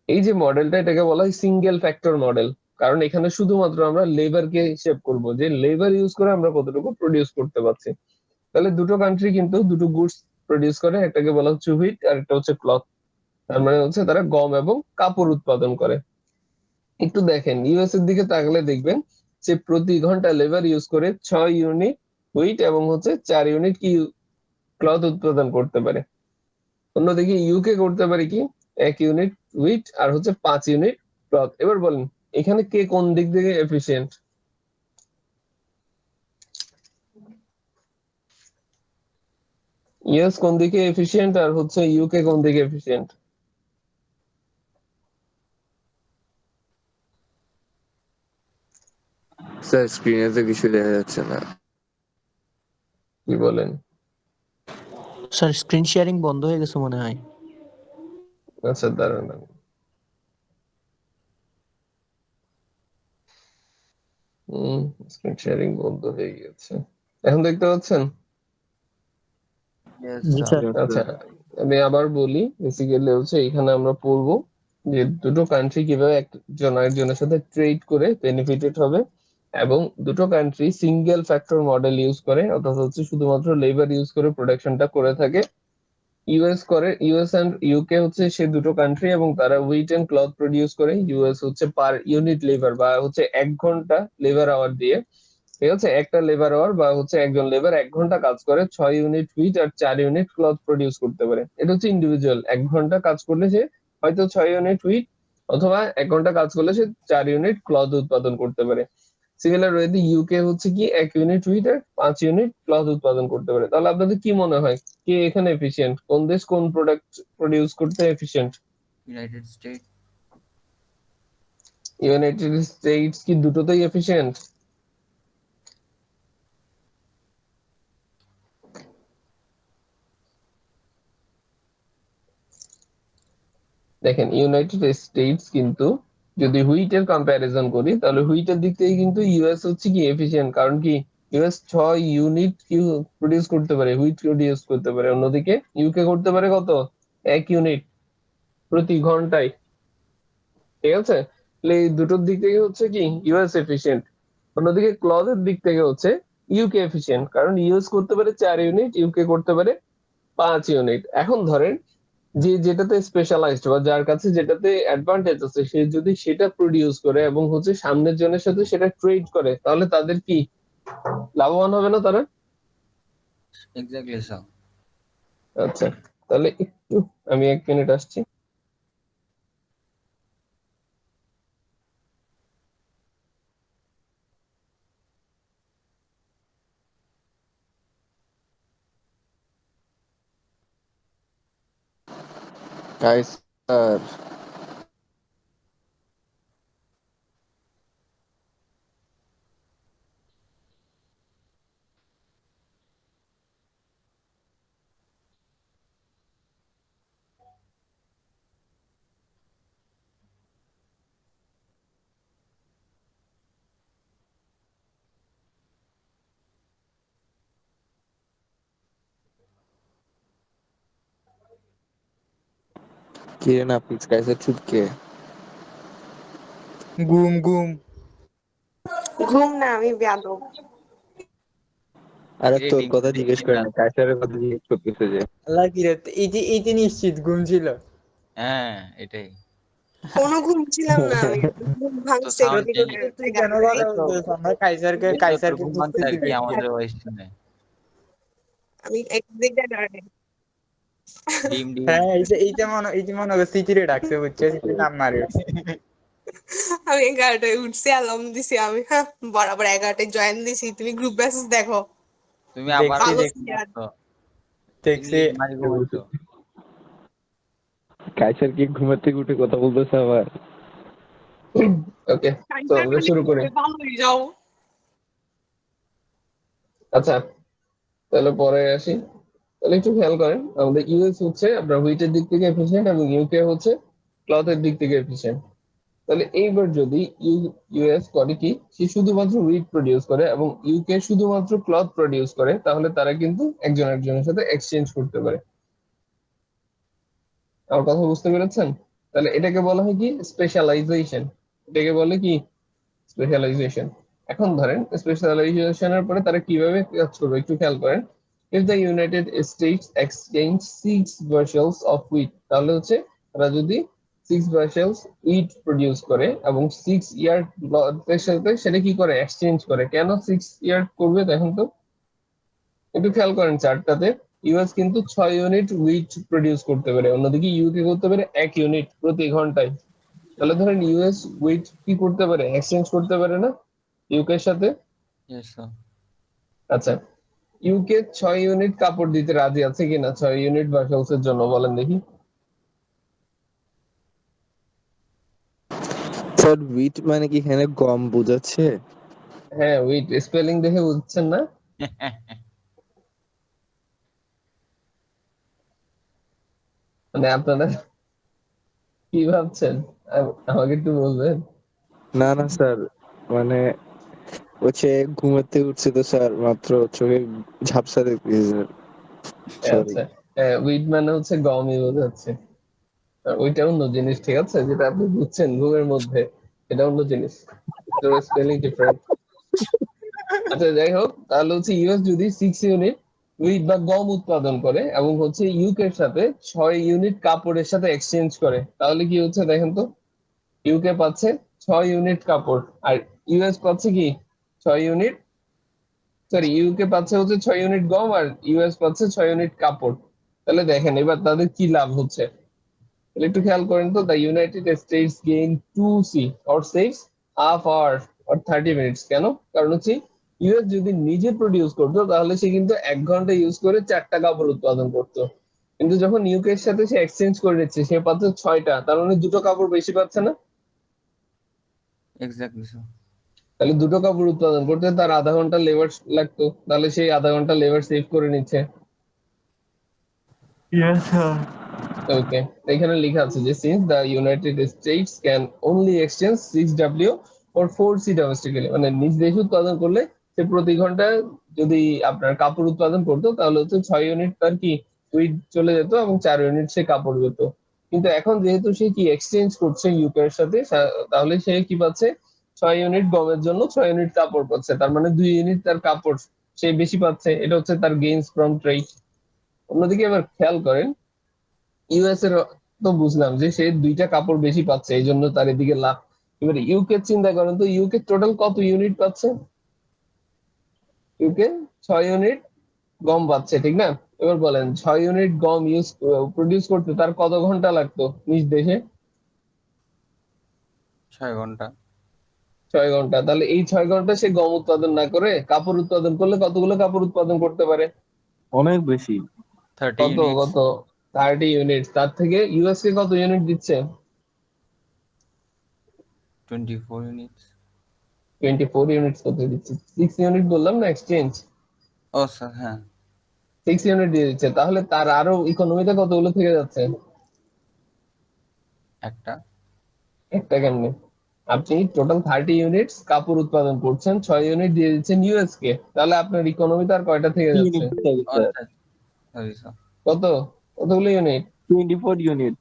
এই যে মডেলটা, এটাকে বলা হয় সিঙ্গেল ফ্যাক্টর মডেল। কারণ এখানে শুধুমাত্র আমরা লেবারকে হিসেব করব, যে লেবার ইউজ করে আমরা কতটুকু প্রডিউস করতে পারছি। তাহলে দুটো কান্ট্রি কিন্তু দুটো গুডস প্রডিউস করে, একটাকে বলা হচ্ছে হুইট আর একটা হচ্ছে ক্লথ। তার মানে হচ্ছে তারা গম এবং কাপড় উৎপাদন করে। একটু দেখেন ইউএস এর দিকে তাকালে দেখবেন যে প্রতি ঘন্টা লেবার ইউজ করে 6 ইউনিট হুইট এবং হচ্ছে 4 ইউনিট কি ক্লথ উৎপাদন করতে পারে। অন্যদিকে ইউকে করতে পারে কি, 1 ইউনিট হুইট আর হচ্ছে 5 ইউনিট ক্লথ। এবার বলেন এখানে কে কোন দিক থেকে এফিসিয়েন্ট? ইউএস কোন দিকে এফিশিয়েন্ট আর হচ্ছে ইউকে কোন দিকে এফিশিয়েন্ট? স্যার স্ক্রিনে তো কিছু দেখা যাচ্ছে না। কি বলেন? স্যার স্ক্রিন শেয়ারিং বন্ধ হয়ে গেছে মনে হয়। আচ্ছা দাঁড়ান। স্ক্রিন শেয়ারিং বন্ধ হয়ে গেছে, এখন দেখতে পাচ্ছেন? Yes, জি sir. স্যার। আচ্ছা, আমি আবার বলি, বেসিক্যালি হচ্ছে এখানে আমরা পড়বো যে দুটো কান্ট্রি কিভাবে একজন আরেকজনের সাথে ট্রেড করে বেনিফিটেড হবে, এবং দুটো country single factor model use করে, অর্থাৎ হচ্ছে শুধুমাত্র লেবার ইউজ করে প্রোডাকশনটা করে থাকে। ইউএস এন্ড ইউকে হচ্ছে সে দুটো কান্ট্রি, এবং তারা হুইট এন্ড ক্লথ প্রডিউস করে। ইউএস হচ্ছে পার ইউনিট লেবার বা হচ্ছে 1 ঘন্টা লেবার আওয়ার দিয়ে, ঠিক আছে, একটা লেবার আওয়ার বা হচ্ছে একজন লেবার 1 ঘন্টা কাজ করে 6 ইউনিট হুইট আর 4 ইউনিট ক্লথ প্রডিউস করতে পারে। এটা হচ্ছে ইন্ডিভিজুয়াল, 1 ঘন্টা কাজ করলে সে হয়তো 6 ইউনিট হুইট, অথবা 1 ঘন্টা কাজ করলে সে 4 ইউনিট ক্লথ উৎপাদন করতে পারে। সিমিলার ওয়েতে ইউকে হচ্ছে কি 1 ইউনিট হুইট আর 5 ইউনিট ক্লথ উৎপাদন করতে পারে। তাহলে আপনাদের কি মনে হয় কে এখানে এফিশিয়েন্ট? কোন দেশ কোন প্রোডাক্ট প্রডিউস করতে efficient? United States. United states কি দুটোতেই এফিশিয়েন্ট? দেখেন, ইউনাইটেড স্টেটস কিন্তু যদি হুইটের কম্প্যারিজন করি, তাহলে হুইটের দিক থেকে কিন্তু ইউএস হচ্ছে কি এফিশিয়েন্ট। কারণ কি, ইউএস 6 ইউনিট কি প্রডিউস করতে পারে, হুইট প্রডিউস করতে পারে। অন্যদিকে ইউকে করতে পারে কত? 1 ইউনিট প্রতি ঘন্টায়, ঠিক আছে। তাহলে এই দুটোর দিক থেকে হচ্ছে কি ইউএস এফিশিয়েন্ট। অন্যদিকে ক্লথের দিক থেকে হচ্ছে ইউকে এফিশিয়েন্ট, কারণ ইউএস করতে পারে 4 ইউনিট, ইউকে করতে পারে 5 ইউনিট। এখন ধরেন যে যেটাতে স্পেশালাইজড বা যার কাছে যেটাতে অ্যাডভান্টেজ আছে, সে যদি সেটা প্রডিউস করে এবং হচ্ছে সামনের জনের সাথে সেটা ট্রেড করে, তাহলে তাদের কি লাভবান হবে না তারা? Exactly, sir. আচ্ছা, তাহলে একটু আমি 1 মিনিট আসছি। গাইস স্যার, কিরেন আপনি গাইসের ছুটকে ঘুম ঘুম ঘুম না, আমি বেয়াদব। আরে কিরে তোর ডিম কথা ডিম জিজ্ঞেস করে ডিম না, কাইসারের কথা জিজ্ঞেস করতেছে যে। আল্লাহ কি রে, এই যে নিশ্চিত ঘুম ছিল। হ্যাঁ এটাই কোনো ঘুম ছিলাম না আমি, ঘুম তো ভাঙছে সাউন্ড একটু চেঞ্জ। তুই কেন গাড়িতে। কথা এই তো বলতেছিস? আমরা কাইসারকে এই তো তোর কাইসারকে ঘুম ভাঙছে বুঝতেছি আর কি বেশি। আমাদের ভয়েস শুনে। আমি এক দিকটা গাড়ি, ডিম ডিম হ্যাঁ, এই যে মনে করে সিটিরে ডাকছে, বুঝছে সিটি নাম মারি উঠছে। আমি 11টায় উঠছি, অ্যালার্ম দিছি আমি, হ্যাঁ বরাবর 11টায় জয়েন দিছি। তুমি গ্রুপ মেসেজ দেখো, তুমি আবার দেখছি ভালো দেখছি ছিলি আর। ঘুমাচ্ছ। তুমি দেখছি। মারি ঘুমাচ্ছ। কাইসার কি ঘুমের থেকে উঠে কথা বলতেছে আবার? ওকে, তো আমরা শুরু করি। ভালোই যাও। আচ্ছা, তাহলে পরে আসি। তাহলে একটু খেয়াল করেন, আমাদের ইউএস হচ্ছে আপনার হুইটের দিক থেকে এফিশিয়েন্ট, এবং ইউকে হচ্ছে ক্লথের দিক থেকে এফিশিয়েন্ট। তাহলে এইবার যদি ইউএস করে কি, সে শুধুমাত্র হুইট প্রডিউস করে এবং ইউকে শুধুমাত্র ক্লথ প্রডিউস করে, তাহলে তারা কিন্তু একজন একজনের সাথে এক্সচেঞ্জ করতে পারে। আমার কথা বুঝতে পেরেছেন? তাহলে এটাকে বলা হয় কি স্পেশালাইজেশন। এটাকে বলে কি স্পেশালাইজেশন। এখন ধরেন স্পেশালাইজেশনের পরে তারা কিভাবে কাজ করবে একটু খেয়াল করেন। If the United states exchange 6 bushels of wheat, তাহলে হচ্ছে তারা যদি 6 bushels হুইট প্রডিউস করে এবং 6 ইয়ার্ড এর সাথে সেটা কি করে এক্সচেঞ্জ করে। কেন 6 ইয়ার্ড করবে দেখেন তো, একটু খেয়াল করেন চার্টটাতে। ইউএস কিন্তু 6 ইউনিট হুইট প্রডিউস করতে পারে, অন্যদিকে ইউকে করতে পারে 1 ইউনিট প্রতি ঘন্টায়। তাহলে ধরেন ইউএস হুইট কি করতে পারে, এক্সচেঞ্জ করতে পারে না ইউকে এর সাথে? Yes sir. আচ্ছা, ইউকে 6 ইউনিট কাপড় দিতে রাজি আছে কিনা 6 ইউনিট ভার্সেলসের জন্য বলেন দেখি। স্যার উইট মানে কি এখানে গম বোঝাচ্ছে? হ্যাঁ, উইট স্পেলিং দেখে বুঝছেন না? মানে আপনারা কি ভাবছেন? আমাকে একটু বলবেন? না না স্যার, মানে হচ্ছে ঘুমাতে উঠছে তো স্যার, মাত্র চোখে ঝাপসা দেখতেছি স্যার। সরি। আচ্ছা, উইট মানে হচ্ছে গমই বোঝাচ্ছে। আর ওইটা অন্য জিনিস, ঠিক আছে? যেটা আপনি বুঝছেন ঘুমের মধ্যে, এটা অন্য জিনিস। Spelling different. আচ্ছা, যাই হোক, তাহলে হচ্ছে ইউএস যদি 6 ইউনিট উইট বা গম উৎপাদন করে এবং হচ্ছে ইউকে এর সাথে 6 ইউনিট কাপড়ের সাথে এক্সচেঞ্জ করে, তাহলে কি হচ্ছে দেখেন তো। ইউকে পাচ্ছে 6 ইউনিট কাপড়, আর ইউএস পাচ্ছে কি 6 ইউনিট, সরি, ইউকে পাচ্ছে হচ্ছে 6 ইউনিট গম, আর ইউএস পাচ্ছে 6 ইউনিট কাপড়। তাহলে দেখেন এবার তাদের কি লাভ হচ্ছে। তাহলে একটু খেয়াল করেন তো। The United States gain 2 C or saves half hour or 30 minutes. কেন? কারণ হচ্ছে ইউএস যদি নিজে প্রডিউস করতো তাহলে সে কিন্তু 1 ঘন্টা ইউজ করে 4টা কাপড় উৎপাদন করতো। কিন্তু যখন ইউকে এর সাথে সে এক্সচেঞ্জ করে নিচ্ছে, সে পাচ্ছে 6টা, তার মানে 2টো কাপড় বেশি পাচ্ছে না? Exactly sir. তাহলে 2টো কাপড় উৎপাদন করতে তার আধা ঘন্টা লেবার লাগতো, তাহলে সেই আধা ঘন্টা লেবার সেভ করে নিচ্ছে। Yes sir. ওকে, এখানে লেখা আছে যে since the United States can only exchange 6 W for 4 C domestically, মানে নিজ দেশে উৎপাদন করলে সে প্রতি ঘন্টায় যদি আপনার কাপড় উৎপাদন করতো তাহলে হচ্ছে 6 ইউনিট তার কি উইড চলে যেত এবং 4 ইউনিট সে কাপড় পেত। কিন্তু এখন যেহেতু সে কি এক্সচেঞ্জ করছে ইউকে এর সাথে, তাহলে সে কি পাচ্ছে 6 ইউনিট গমের জন্য 6 ইউনিট কাপড় পাচ্ছে, তার মানে 2 ইউনিট তার কাপড় সে বেশি পাচ্ছে। এটা হচ্ছে তার গেইনস ফ্রম ট্রেড। অন্যদিকে এবার খেয়াল করেন, ইউএস এর তো বুঝলাম যে সে 2টা কাপড় বেশি পাচ্ছে, এই জন্য তার এদিকে লাভ। এবার ইউকে চিন্তা করেন তো, ইউকে টোটাল কত ইউনিট পাচ্ছে? ইউকে 6 ইউনিট গম পাচ্ছে, ঠিক না? এবার বলেন 6 ইউনিট গম প্রডিউস করতে তার কত ঘন্টা লাগতো নিজ দেশে? 6 ঘন্টা। 6 ঘন্টা। তাহলে এই 6 ঘন্টা সে গম উৎপাদন না করে কাপড় উৎপাদন করলে কতগুলো কাপড় উৎপাদন করতে পারে? অনেক বেশি। 30 কত ইউনিটস। কত 30 ইউনিট। তার থেকে ইউএস কে কত ইউনিট দিচ্ছে? 24 ইউনিটস। 24 ইউনিটস কত দিচ্ছে? 6 ইউনিট বললাম না এক্সচেঞ্জ, ও স্যার, হ্যাঁ। 6 ইউনিট দিয়ে দিচ্ছে, তাহলে তার আরো ইকোনমিতে কতগুলো থেকে যাচ্ছে? একটা। একটা কেমনে? আপনি টোটাল 30 ইউনিটস কাপড় উৎপাদন করছেন, 6 ইউনিট দিয়ে দিচ্ছেন ইউএস কে, তাহলে আপনার ইকোনমিতে আর কয়টা থেকে যাচ্ছে? ইউনিট থাকে স্যার। আচ্ছা, সরি স্যার। কত কতগুলো ইউনিট? 24 ইউনিট।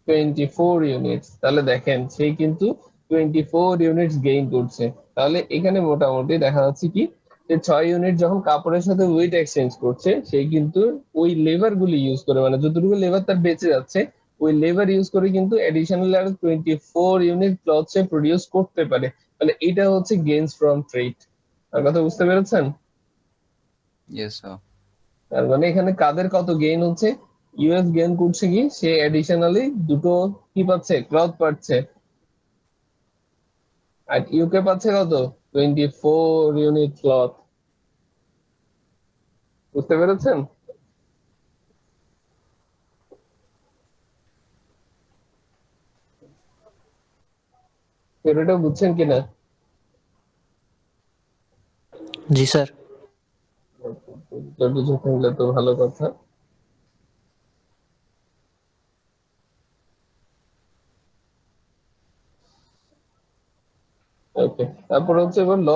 24 ইউনিটস। তাহলে দেখেন সেই কিন্তু 24 ইউনিটস গেইন করছে। তাহলে এখানে মোটামুটি দেখা যাচ্ছে কি, যে 6 ইউনিট যখন কাপড়ের সাথে ওয়েট এক্সচেঞ্জ করছে, সে কিন্তু ওই লেবার গুলি ইউজ করে, মানে যতটুকু লেবার তার বেঁচে যাচ্ছে ওই লেবার ইউজ করে কিন্তু এডিশনাল আর 24 ইউনিট ক্লথ সে প্রডিউস করতে পারে। তাহলে এটা হচ্ছে গেইনস ফ্রম ট্রেড। আর কথা বুঝতে পেরেছেন? Yes sir. তার মানে এখানে কাদের কত গেইন হচ্ছে? ইউএস গেইন করছে কি, সে এডিশনালি 2টো কি পাচ্ছে, ক্লথ পাচ্ছে। আর ইউকে পাচ্ছে কত? 24 ইউনিট ক্লথ। বুঝতে পেরেছেন? থিওরিটা বুঝছেন কিনা? জি স্যার। বুঝে থাকলে তো ভালো কথা। ওকে, তারপর হচ্ছে এবার ল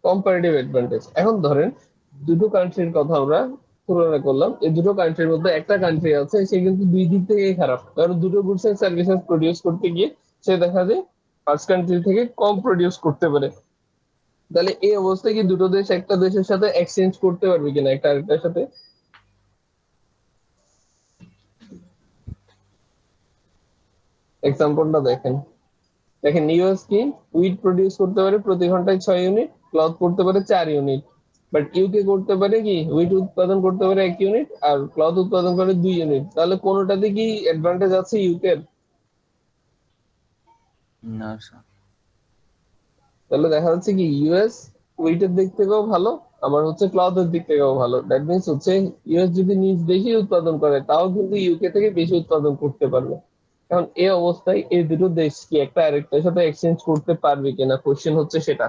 কম্পারেটিভ অ্যাডভান্টেজ। এখন ধরেন দুটো কান্ট্রির কথা আমরা তুলনা করলাম, এই দুটো কান্ট্রির মধ্যে একটা কান্ট্রি আছে সে কিন্তু দুই দিক থেকেই খারাপ, কারণ দুটো গুডস এন্ড সার্ভিসেস প্রডিউস করতে গিয়ে সে দেখা যায় ফার্স্ট কান্ট্রি থেকে কম প্রডিউস করতে পারে। তাহলে এই অবস্থায় কি দুটো দেশ একটা দেশের সাথে এক্সচেঞ্জ করতে পারবে কিনা একটা আরেকটার সাথে? এক্সাম্পলটা দেখেন। দেখেন ইউএস কি উইট প্রডিউস করতে পারে প্রতি ঘন্টায় 6 ইউনিট, ক্লথ করতে পারে 4 ইউনিট। বাট ইউকে করতে পারে কি, উইট উৎপাদন করতে পারে 1 ইউনিট আর ক্লথ উৎপাদন করে 2 ইউনিট। তাহলে কোনোটাতে কি অ্যাডভান্টেজ আছে ইউকের? না স্যার। তাহলে দেখা যাচ্ছে কি ইউএস উইটের দিক থেকেও ভালো আবার হচ্ছে ক্লাউডের দিক থেকেও ভালো। দ্যাট মিনস হচ্ছে ইউএস যদি নিজ দেশেই উৎপাদন করে তাও কিন্তু ইউকে থেকে বেশি উৎপাদন করতে পারবে। কারণ এই অবস্থায় এই দুটো দেশ কি একটা আরেকটার সাথে এক্সচেঞ্জ করতে পারবে কিনা, কোশ্চেন হচ্ছে সেটা।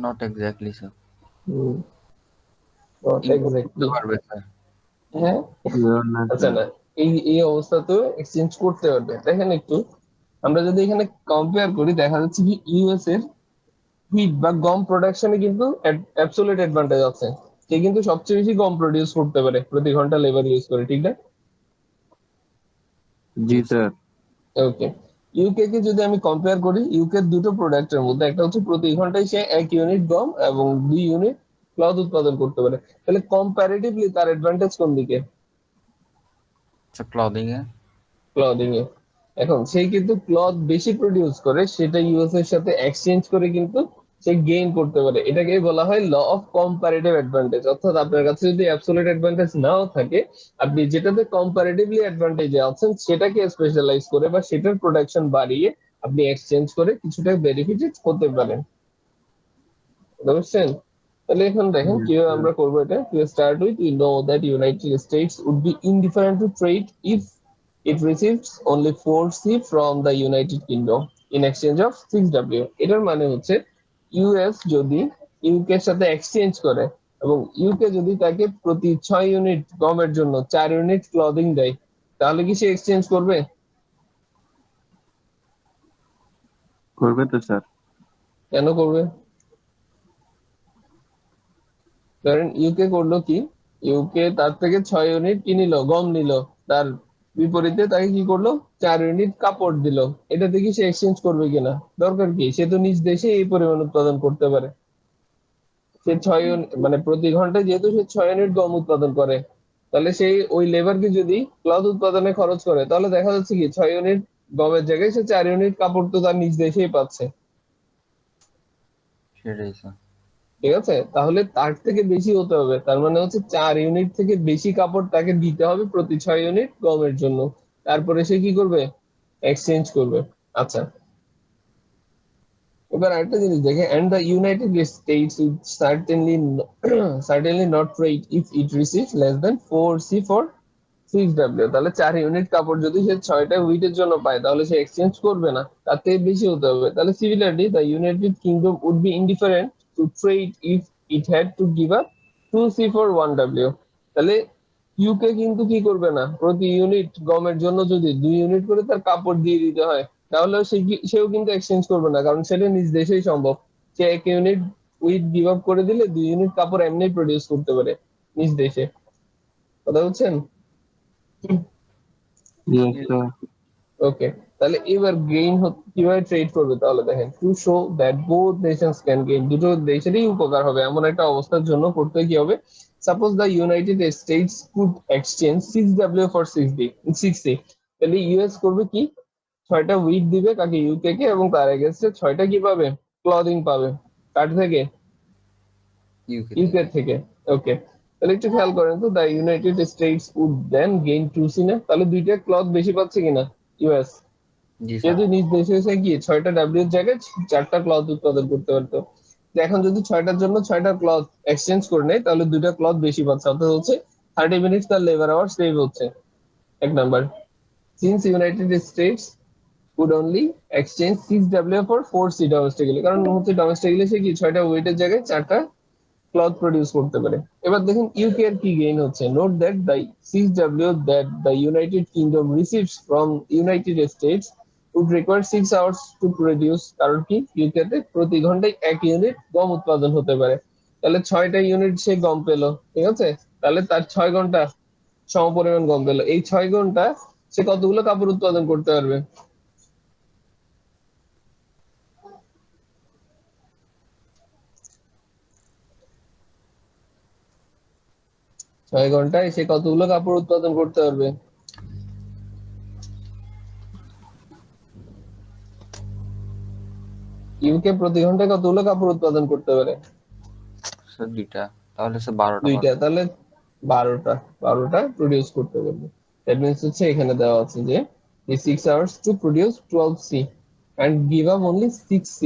Not exactly sir, not import করতে এক্স্যাক্টলি। পারবে স্যার। হ্যাঁ, Sure না আচ্ছা স্যার। না, এই অবস্থাতেও এক্সচেঞ্জ করতে পারবে। দেখেন একটু, আমরা যদি এখানে কম্পেয়ার করি দেখা যাচ্ছে কি ইউএস এর হুইট বা গম প্রোডাকশনে কিন্তু অ্যাবসোলিউট অ্যাডভান্টেজ আছে। সে কিন্তু সবচেয়ে বেশি গম প্রডিউস করতে পারে প্রতি ঘন্টা লেবার ইউজ করে, ঠিক না? জি স্যার। ওকে, ইউকে কে যদি আমি কম্পেয়ার করি, ইউকে দুটো প্রোডাক্টের মধ্যে একটা হচ্ছে প্রতি ঘন্টায় সে 1 ইউনিট গম এবং 2 ইউনিট ক্লথ উৎপাদন করতে পারে। তাহলে কম্পারেটিভলি তার অ্যাডভান্টেজ কোন দিকে? স্যার ক্লদিং এ। ক্লদিং এ। এখন সেই কিন্তু ক্লথ বেশি প্রডিউস করে, সেটা ইউএস এর সাথে এক্সচেঞ্জ করে কিন্তু সে গেইন করতে পারে। এটাকে বলা হয় ল অফ কম্পারেটিভ অ্যাডভান্টেজ। অর্থাৎ আপনার কাছে যদি অ্যাবসলিউট অ্যাডভান্টেজ নাও থাকে, আপনি যেটাতে কম্পারেটিভলি অ্যাডভান্টেজে আছেন সেটাকে স্পেশালাইজ করে বা সেটার প্রোডাকশন বাড়িয়ে আপনি এক্সচেঞ্জ করে কিছুটা বেনিফিট হতে পারেন। বুঝতে পারছেন? তাহলে এখন দেখেন কিভাবে আমরা করবো এটা। To start with, you know that United States would be indifferent to trade if it receives only 4C from the United Kingdom in exchange of 6W। এটার মানে হচ্ছে ইউএস যদি ইউকে এর সাথে এক্সচেঞ্জ করে এবং ইউকে যদি তাকে প্রতি 6 ইউনিট গমের জন্য 4 ইউনিট ক্লদিং দেয়, তাহলে কি সে এক্সচেঞ্জ করবে? করবে তো স্যার। কেন করবে? ধরেন ইউকে করলো কি, ইউকে তার থেকে 6 ইউনিট কি নিল, গম নিল, তার বিপরীতে তাকে কি করলো, 4 ইউনিট কাপড় দিল। এটা দেখি সে এক্সচেঞ্জ করবে কিনা? দরকার কি, সে তো নিজ দেশে এই পরিমাণ উৎপাদন করতে পারে। সে 6 ইউনিট মানে প্রতি ঘন্টায় যেহেতু সে 6 ইউনিট গম উৎপাদন করে, তাহলে সেই ওই লেবারকে যদি ক্লথ উৎপাদনে খরচ করে, তাহলে দেখা যাচ্ছে কি 6 ইউনিট গমের জায়গায় সে 4 ইউনিট কাপড় তো তার নিজ দেশেই পাচ্ছে। সেটাই স্যার। ঠিক আছে, তাহলে তার থেকে বেশি হতে হবে। তার মানে হচ্ছে 4 ইউনিট থেকে বেশি কাপড় তাকে দিতে হবে প্রতি 6 ইউনিট গমের জন্য। তারপরে সে কি করবে, এক্সচেঞ্জ করবে। আচ্ছা, এবার আরেকটা জিনিস দেখে, and the United States would certainly not trade if it receives less than 4C for 6W। তাহলে 4 ইউনিট কাপড় যদি সে 6টা উইটের জন্য পায় তাহলে সে এক্সচেঞ্জ করবে না, তার থেকে বেশি হতে হবে। তাহলে similarly the United Kingdom would be indifferent to trade if it had to give up 2C for 1W। তাহলে ইউকে কিন্তু কি করবে না, প্রতি ইউনিট গমের জন্য যদি 2 ইউনিট করে তার কাপড় দিয়ে দিতে হয়, তাহলে সেও কিন্তু এক্সচেঞ্জ করবে না, কারণ সেটা নিজ দেশেই সম্ভব। সে 1 ইউনিট উইট গিভ আপ করে দিলে 2 ইউনিট কাপড় এমনি প্রডিউস করতে পারে নিজ দেশে। কথা বুঝছেন? Yes sir. ওকে, তাহলে এবার গেইন কিভাবে ট্রেড করবে তাহলে দেখেন, to show that both Nations can gain, দুটো দেশেরই উপকার হবে এমন একটা অবস্থার জন্য করতে কি হবে, suppose the United states could exchange 6W for 6C। তাহলে ইউএস করবে কি, 6টা উইট দিবে কাকে, ইউকে কে, এবং তার এগেইনস্টে 6টা কি পাবে, ক্লদিং পাবে। কার থেকে? ইউকে ইউকে থেকে। ওকে, তাহলে একটু খেয়াল করেন তো, the United States would then gain 2C না? তাহলে দুইটা ক্লথ বেশি পাচ্ছে কিনা ইউএস? জি স্যার। যেহেতু নিজ দেশে এসে গিয়ে 6টা ডাব্লিউ এর জায়গায় 4টা ক্লথ উৎপাদন করতে পারতো। তো এখন যদি 6টার জন্য 6টা ক্লথ এক্সচেঞ্জ করে নেয় তাহলে দুইটা ক্লথ বেশি পাচ্ছে, অর্থাৎ হচ্ছে 30 মিনিট তার লেবার আওয়ার সেভ হচ্ছে। এক number, since United states would only exchange 6W for 4C domestically, কারণ হচ্ছে ডোমেস্টিক্যালি সে কি 6টা ওয়েটের জায়গায় 4টা ক্লথ প্রডিউস করতে পারে। এবার দেখুন ইউকে এর কি গেইন হচ্ছে, note that the 6W that the United Kingdom receives from United States would require 6 hours to produce। কারণ কি, ইউকে তে প্রতি ঘন্টায় 1 ইউনিট গম উৎপাদন হতে পারে। তাহলে 6টা ইউনিট সে গম পেলো, ঠিক আছে, তাহলে তার 6 ঘন্টা সমপরিমাণ গম পেলো। এই 6 ঘন্টা সে কতগুলো কাপড় উৎপাদন করতে পারবে? 6 ঘন্টায় সে কতগুলো কাপড় উৎপাদন করতে পারবে? ইউকে প্রতি ঘন্টায় কতগুলো কাপড় উৎপাদন করতে পারে? স্যার 2টা, তাহলে স্যার 12টা। 2টা, তাহলে 12টা প্রডিউস করতে পারবে। দ্যাট মিন্স হচ্ছে এখানে দেওয়া আছে যে 6 hours to produce 12C। And give up only 6C।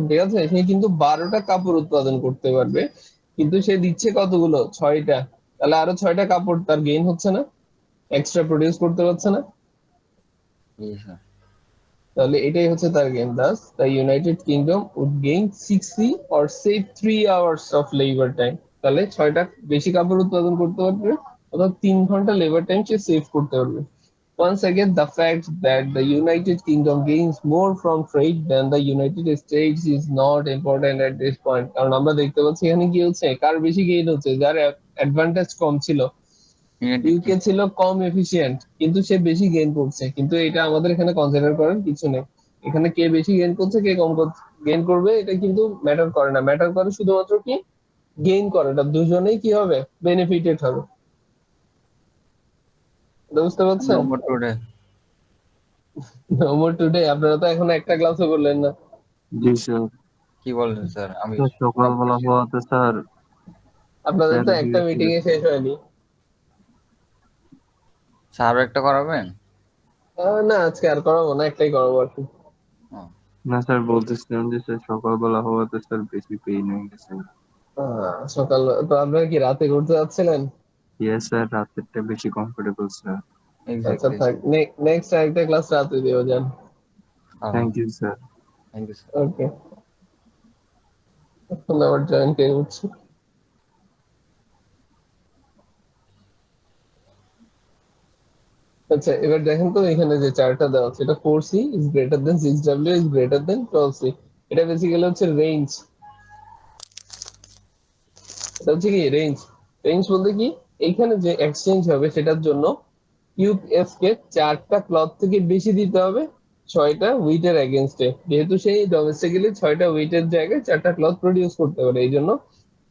ঠিক আছে, সে কিন্তু 12টা কাপড় উৎপাদন করতে পারবে, কিন্তু সে দিচ্ছে কতগুলো? 6টা। তাহলে আরো 6টা কাপড় তার গেইন হচ্ছে না, এক্সট্রা প্রডিউস করতে পারছে না? জি স্যার। তাহলে এটাই হচ্ছে তার gain. Thus the United Kingdom would gain 6C or save 3 hours of labour time. তাহলে 6টা বেশি কাপড় উৎপাদন করতে পারবে, অর্থাৎ 3 ঘন্টা লেবার টাইম সে সেভ করতে পারবে। Once again, the fact that the United Kingdom gains more from trade than the United States is not important at this point. কারণ আমরা দেখতে পাচ্ছি এখানে কি হচ্ছে, কার বেশি গেইন হচ্ছে? যার অ্যাডভান্টেজ কম ছিল। ইউনাইটেড ইউকে ছিল কম এফিশিয়েন্ট, কিন্তু সে বেশি গেইন করছে। কিন্তু এটা আমাদের এখানে কনসিডার করার কিছু নেই। এখানে কে বেশি গেইন করছে, কে কম গেইন করবে, এটা কিন্তু ম্যাটার করে না। ম্যাটার করে শুধুমাত্র কি গেইন করাটা, দুজনেই কি হবে? বেনিফিটেড হবে। এটা বুঝতে পারছেন? নম্বর টুডে। নম্বর টুডে আপনারা তো এখন একটা ক্লাসও করলেন না। জি স্যার। কি বললেন স্যার? আমি স্যার সকালবেলা হওয়াতে স্যার আপনাদের তো প্যারা একটা দিয়ে মিটিং এ ফেলেছে। শেষ হয়নি। স্যার আরো একটা করাবেন? না, আজকে আর করাবো না, একটাই করাবো আর কি। ও, না স্যার, বলতেছিলাম যে স্যার সকালবেলা হওয়াতে স্যার বেশি পেইন হয়ে গেছে। সকাল তো আপনারা কি রাতে ঘুরতে যাচ্ছিলেন? ইয়েস স্যার, রাতেরটা বেশি কমফোর্টেবল স্যার। আচ্ছা এক্স্যাক্টলি। থাক, নেক্সট আরেকটা ক্লাস রাতে দিও যান। Thank you sir. Thank you sir. Okay, এখন আবার জয়েন করে উঠছি। আচ্ছা, এবার দেখেন তো এখানে যে চার্টটা দেওয়া আছে, এটা 4C is greater than 6W is greater than 12C। এটা বেসিক্যালি হচ্ছে রেঞ্জ। এটা হচ্ছে কি রেঞ্জ? রেঞ্জ বলতে কি, এইখানে যে এক্সচেঞ্জ হবে সেটার জন্য কিউএফ কে 4টা ক্লথ থেকে বেশি দিতে হবে 6টা উইটের এগেনস্টে। যেহেতু সেই ডোমেস্টিক্যালি 6টা উইটের জায়গায় 4টা ক্লথ প্রডিউস করতে পারে, এই জন্য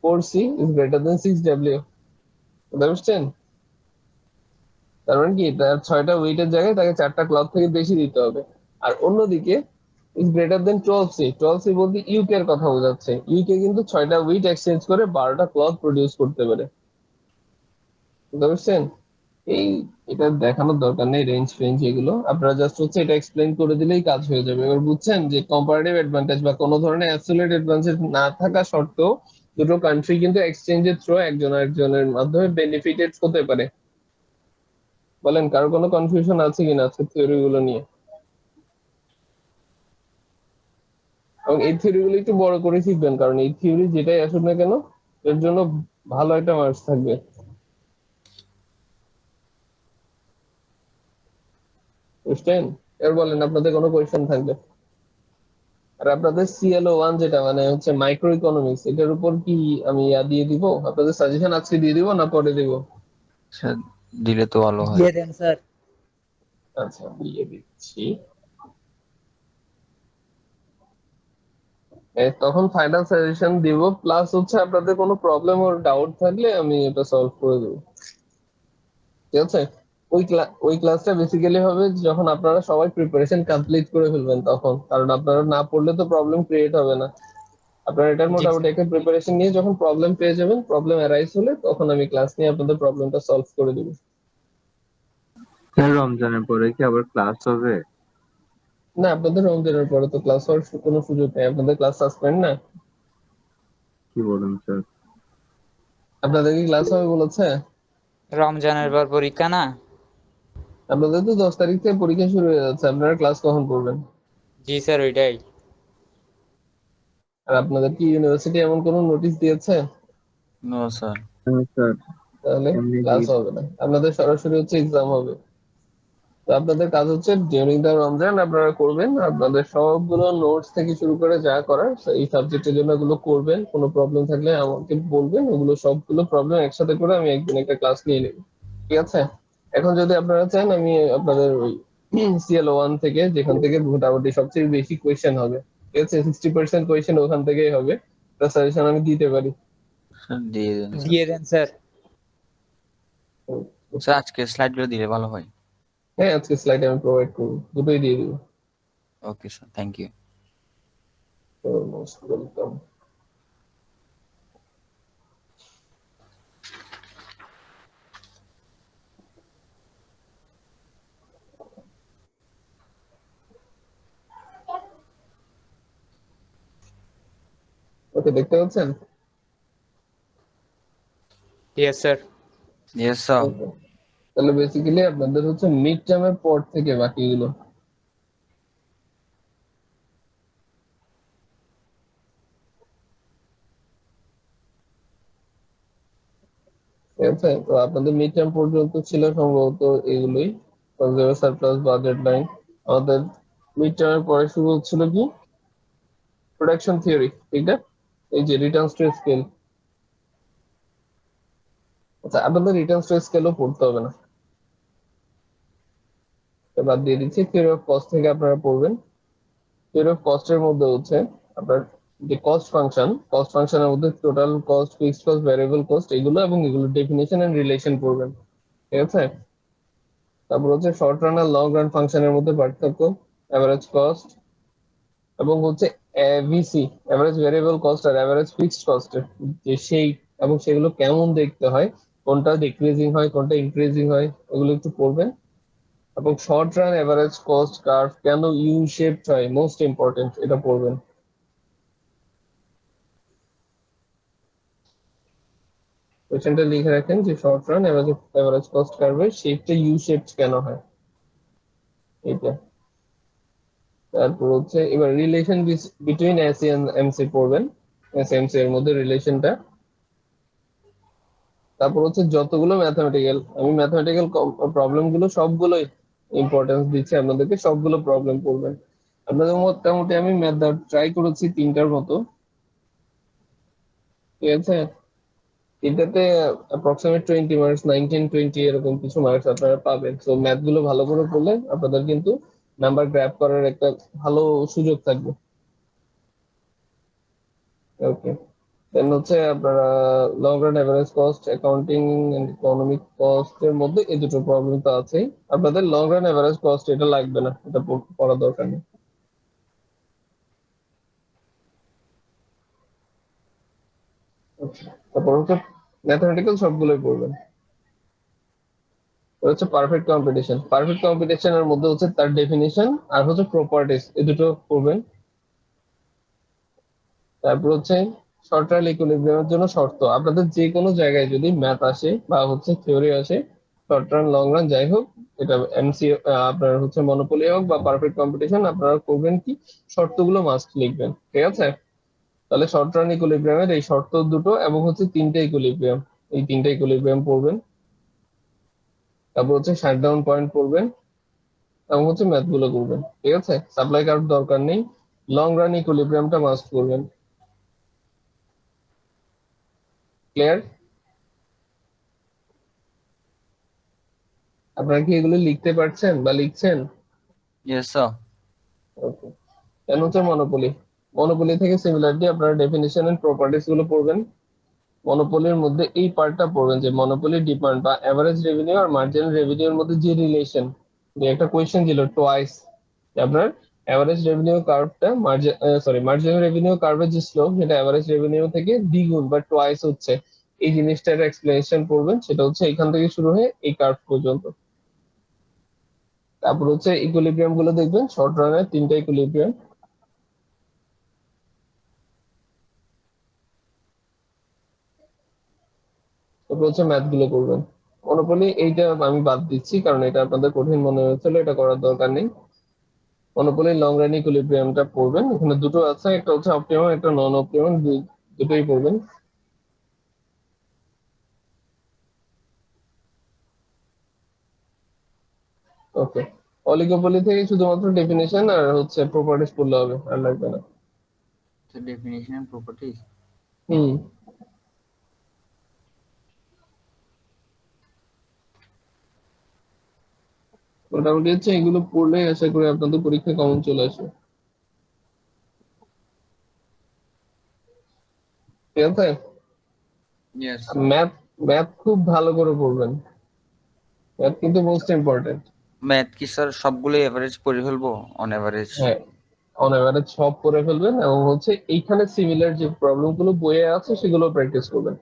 4C is greater than 6W। বুঝছেন? তার মানে কি, তার 6টা উইটের জায়গায় তাকে 4টা ক্লথ থেকে বেশি দিতে হবে। আর অন্যদিকে is greater than 12C। 12C বলতে ইউকে এর কথা বোঝাচ্ছে। ইউকে কিন্তু 6টা উইট এক্সচেঞ্জ করে 12টা ক্লথ প্রডিউস করতে পারে। বুঝতে পারছেন? এই এটা দেখানোর দরকার নেই, রেঞ্জ ফেঞ্জ এগুলো আপনারা জাস্ট হচ্ছে এটা এক্সপ্লেইন করে দিলেই কাজ হয়ে যাবে। এবার বুঝছেন যে কম্পারেটিভ অ্যাডভান্টেজ বা কোনো ধরনের অ্যাবসলিউট অ্যাডভান্টেজ না থাকা সত্ত্বেও দুটো কান্ট্রি কিন্তু এক্সচেঞ্জের থ্রু একজন আরেকজনের মাধ্যমে বেনিফিটেড হতে পারে। বলেন, কারো কোনো কনফিউশন আছে কিনা আজকে থিওরি গুলো নিয়ে? এবং এই থিওরি গুলো একটু বড় করে শিখবেন, কারণ এই থিওরি যেটাই আসুক না কেন এর জন্য ভালো একটা মার্কস থাকবে। বুঝছেন? এবার বলেন আপনাদের কোনো কোয়েশ্চেন থাকবে। আর আপনাদের CLO1 যেটা মানে হচ্ছে মাইক্রো ইকোনমিক্স, এটার উপর কি আমি দিয়ে দিব? আপনাদের সাজেশন আজকে দিয়ে দিব না পরে দিব? স্যার দিলে তো ভালো হয়। দিয়ে দেন স্যার। আচ্ছা, দিয়ে দিচ্ছি। তখন ফাইনাল সাজেশন দিব, প্লাস হচ্ছে আপনাদের কোনো প্রবলেম ওর ডাউট থাকলে আমি এটা সলভ করে দেবো। ঠিক আছে? ওই ক্লাসটা বেসিক্যালি হবে যখন আপনারা সবাই প্রিপারেশন কমপ্লিট করে ফেলবেন তখন, কারণ আপনারা না পড়লে তো প্রবলেম ক্রিয়েট হবে না। আপনারা এটার জি মোটামুটি স্যার। একটা প্রিপারেশন নিয়ে যখন প্রবলেম পেয়ে যাবেন, প্রবলেম অ্যারাইজ হলে তখন আমি ক্লাস নিয়ে আপনাদের প্রবলেমটা সলভ করে দেবো। স্যার রমজানের পরে কি আবার ক্লাস হবে? না, আপনাদের রমজানের পরে তো ক্লাস হওয়ার কোনো সুযোগ নেই, আপনাদের ক্লাস সাসপেন্ড না। কি বলেন স্যার? আপনাদের কি ক্লাস হবে বলেছে? রমজানের পর পরীক্ষা না? আপনাদের তো 10 তারিখ থেকে পরীক্ষা শুরু হয়ে যাচ্ছে, আপনারা ক্লাস কখন করবেন? জি স্যার, ওইটাই। আর আপনাদের কি ইউনিভার্সিটি এমন কোনো নোটিশ দিয়েছে? No sir. হ্যাঁ স্যার, তাহলে এমনি ক্লাস দিয়ে- হবে না, আপনাদের সরাসরি হচ্ছে এক্সাম হবে। তো আপনাদের কাজ হচ্ছে ডিউরিং দ্য রমজান আপনারা করবেন আপনাদের সবগুলো নোটস থেকে শুরু করে যা করার এই সাবজেক্টের জন্য এগুলো করবেন। কোনো প্রবলেম থাকলে আমাকে বলবেন, ওগুলো সবগুলো প্রবলেম একসাথে করে আমি একদিন একটা ক্লাস নিয়ে নেব। ঠিক আছে? এখন যদি আপনারা চান আমি আপনাদের ওই CL1 থেকে, যেখান থেকে মোটামুটি সবচেয়ে বেশি কোয়েশ্চেন হবে, ঠিক আছে, 60% কোয়েশ্চেন ওখান থেকেই হবে, তার সাজেশন আমি দিতে পারি। স্যার দিয়ে দেন স্যার। দিয়ে দেন স্যার। স্যার আজকে স্লাইডগুলো দিলে ভালো হয়। হ্যাঁ, আজকে স্লাইড আমি প্রোভাইড করবো, দুটোই দিয়ে দিব। Okay sir, thank you. Most welcome. Okay, দেখতে পাচ্ছেন? Yes sir. Yes sir. Okay. তাহলে বেসিক্যালি আপনাদের হচ্ছে মিড টার্মের পর থেকে বাকিগুলো। ঠিক আছে, তো আপনাদের মিড টার্ম পর্যন্ত ছিল সম্ভবত এগুলোই, কনজিউমার সারপ্লাস, বাজেট লাইন। আমাদের মিড টার্মের পরে শুরু হচ্ছিল কি প্রোডাকশন থিওরি, ঠিক না? এই যে রিটার্নস টু স্কেল। আচ্ছা, আপনাদের রিটার্নস টু স্কেলও পড়তে হবে না, এটা বাদ দিয়ে দিচ্ছি। থিওরি অফ কস্ট থেকে আপনারা পড়বেন। থিওরি অফ কস্টের মধ্যে হচ্ছে আপনার যে কস্ট ফাংশনের মধ্যে total cost, fixed cost, variable cost এগুলো এবং এগুলো ডেফিনেশন এন্ড রিলেশন পড়বেন। ঠিক আছে, তারপর হচ্ছে শর্ট রান আর লং রান ফাংশনের মধ্যে পার্থক্য, অ্যাভারেজ কস্ট এবং হচ্ছে এভিসি, অ্যাভারেজ ভ্যারিয়েবল কস্ট আর অ্যাভারেজ ফিক্সড কস্টের যে সেই এবং সেগুলো কেমন দেখতে হয়, কোনটা ডিক্রিজিং হয় কোনটা ইনক্রিজিং হয় ওগুলো একটু পড়বেন। এবং short run average cost curve কেন ইউ শেপড হয়, মোস্ট ইম্পর্টেন্ট, এটা পড়বেন। কোয়েশ্চেনটা লিখে রাখেন যে শর্ট রান অ্যাভারেজ কস্ট কার্ভের শেপটা ইউ শেপড কেন হয়, এটা। তারপর হচ্ছে এবার relation between AC and MC পড়বেন, এসি এমসি এর মধ্যে রিলেশনটা। তারপর হচ্ছে যতগুলো ম্যাথমেটিক্যাল, আমি ম্যাথমেটিক্যাল প্রবলেম গুলো সবগুলোই ইম্পর্টেন্স দিচ্ছি আপনাদেরকে, সবগুলো প্রবলেম পড়বেন। আপনাদের মোটামুটি আমি ম্যাথ ট্রাই করেছি 3টার মতো, ঠিক আছে? 3টাতে অ্যাপ্রক্সিমেট 20 মার্কস, 19-20 এরকম কিছু মার্কস আপনারা পাবেন। তো ম্যাথ গুলো ভালো করে পড়লে আপনাদের কিন্তু নাম্বার গ্র্যাব করার একটা ভালো সুযোগ থাকবে। ওকে, দেন হচ্ছে আপনারা long run average cost, accounting and economic cost এর মধ্যে এই দুটো প্রবলেম তো আছেই। আপনাদের লং রান এভারেজ কস্ট এটা লাগবে না, এটা পড়া দরকার নেই। আচ্ছা, তারপর হচ্ছে ম্যাথমেটিক্যাল সবগুলোই পড়বেন। এটা হচ্ছে পারফেক্ট কম্পিটিশন এর মধ্যে হচ্ছে তার ডেফিনিশন আর হচ্ছে প্রপার্টিজ, এই দুটো পড়বেন। তারপর হচ্ছে শর্ট রান ইকুইলিব্রিয়ামের জন্য শর্ত। আপনাদের যে কোনো জায়গায় যদি ম্যাথ আসে বা হচ্ছে থিওরি আসে, শর্ট রান লং রান যাই হোক, এটা এমসি আপনার হচ্ছে মনোপলি হোক বা পারফেক্ট কম্পিটিশন, আপনারা করবেন কি শর্তগুলো মাস্ট লিখবেন। ঠিক আছে, তাহলে শর্ট রান ইকুইলিব্রিয়ামের এই শর্ত দুটো এবং হচ্ছে 3টে ইকুইলিব্রিয়াম, এই 3টে ইকুইলিব্রিয়াম পড়বেন। তারপর হচ্ছে শাটডাউন পয়েন্ট পড়বেন এবং হচ্ছে ম্যাথ গুলো করবেন। ঠিক আছে, সাপ্লাই কার্ভ দরকার নেই, লং রান ইকুইলিব্রিয়ামটা মাস্ট করবেন। ক্লিয়ার? আপনারা কি এগুলো লিখতে পারছেন বা লিখছেন? Yes sir. ওকে, দেন হচ্ছে মনোপলি থেকে সিমিলারিটি আপনারা ডেফিনিশন এন্ড প্রপার্টিজ গুলো পড়বেন। মনোপলির মধ্যে এই পার্টটা পড়বেন যে মনোপলি ডিমান্ড বা এভারেজ রেভিনিউ আর মার্জিনাল রেভিনিউর মধ্যে যে রিলেশন, যে একটা কোয়েশ্চেন ছিল টোয়াইস, আপনার এভারেজ রেভিনিউ কার্ভটা মার্জিনাল রেভিনিউ কার্ভের যে স্লোপ সেটা এভারেজ রেভিনিউ থেকে দ্বিগুণ বা টোয়াইস হচ্ছে, এই জিনিসটার এক্সপ্লেনেশন পড়বেন। সেটা হচ্ছে এখান থেকে শুরু হয়ে এই কার্ভ পর্যন্ত। তারপর হচ্ছে ইকুইলিব্রিয়াম গুলো দেখবেন, শর্ট রানের 3টা ইকুইলিব্রিয়াম। তারপর হচ্ছে ম্যাথ গুলো করবেন। মনোপলি এইটা আমি বাদ দিচ্ছি কারণ এটা আপনাদের কঠিন মনে হয়েছিল, এটা করার দরকার নেই। মনোপলি লং রান ইকুইলিব্রিয়ামটা পড়বেন, এখানে দুটো আছে, একটা হচ্ছে অপটিমাম একটা নন অপটিমাম, দুটোই পড়বেন। ওকে, অলিগোপলি থেকে শুধুমাত্র ডেফিনেশন আর হচ্ছে প্রপার্টিজ পড়লে হবে, আর লাগবে না। তো ডেফিনিশন এন্ড প্রপার্টিজ। হুম, মোটামুটি হচ্ছে এগুলো পড়লে আশা করি আপনাদের পরীক্ষা কমন চলে আসে। ঠিক আছে, ইয়েস। ম্যাথ ম্যাথ খুব ভালো করে পড়বেন, ম্যাথ কিন্তু মোস্ট ইম্পর্টেন্ট। ম্যাথ কি স্যার সবগুলো এভারেজ করে ফেলবো অন এভারেজ? হ্যাঁ, অন এভারেজ সব করে ফেলবেন এবং হচ্ছে এইখানে সিমিলার যে প্রবলেম গুলো বইয়ে আছে সেগুলো প্র্যাকটিস করবেন।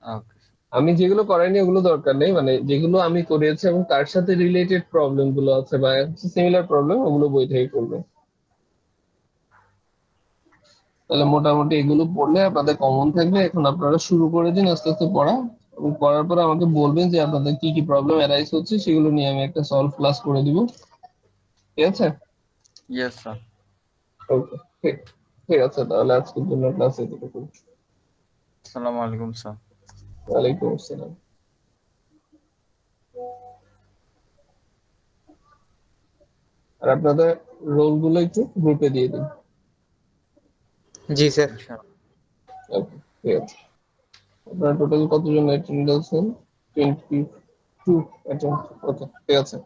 ওকে। আমি যেগুলো করাইনি ওগুলো দরকার নেই, মানে যেগুলো আমি করেছি এবং তার সাথে রিলেটেড প্রবলেম গুলো আছে বা সিমিলার প্রবলেম ওগুলো বই থেকে করবেন। তাহলে মোটামুটি এগুলো পড়লে আপনাদের কমন থাকবে। এখন আপনারা শুরু করে দিন আস্তে আস্তে পড়া, এবং পড়ার পর আমাকে বলবেন যে আপনাদের কি কি প্রবলেম অ্যারাইজ হচ্ছে, সেগুলো নিয়ে আমি একটা সলভ ক্লাস করে দিব। ঠিক আছে? Yes sir. ওকে, ঠিক ঠিক আছে, তাহলে আজকের জন্য ক্লাস এতটুকু। আসসালামু আলাইকুম স্যার। ওয়ালাইকুম আসসালাম। আর আপনাদের রোল গুলো একটু গ্রুপে দিয়ে দিন। জি স্যার। ইনশাআল্লাহ। ওকে, ঠিক আছে। আপনার টোটাল কতজন অ্যাটেন্ড আছেন? 22 অ্যাটেন্ড। ওকে, ঠিক আছে।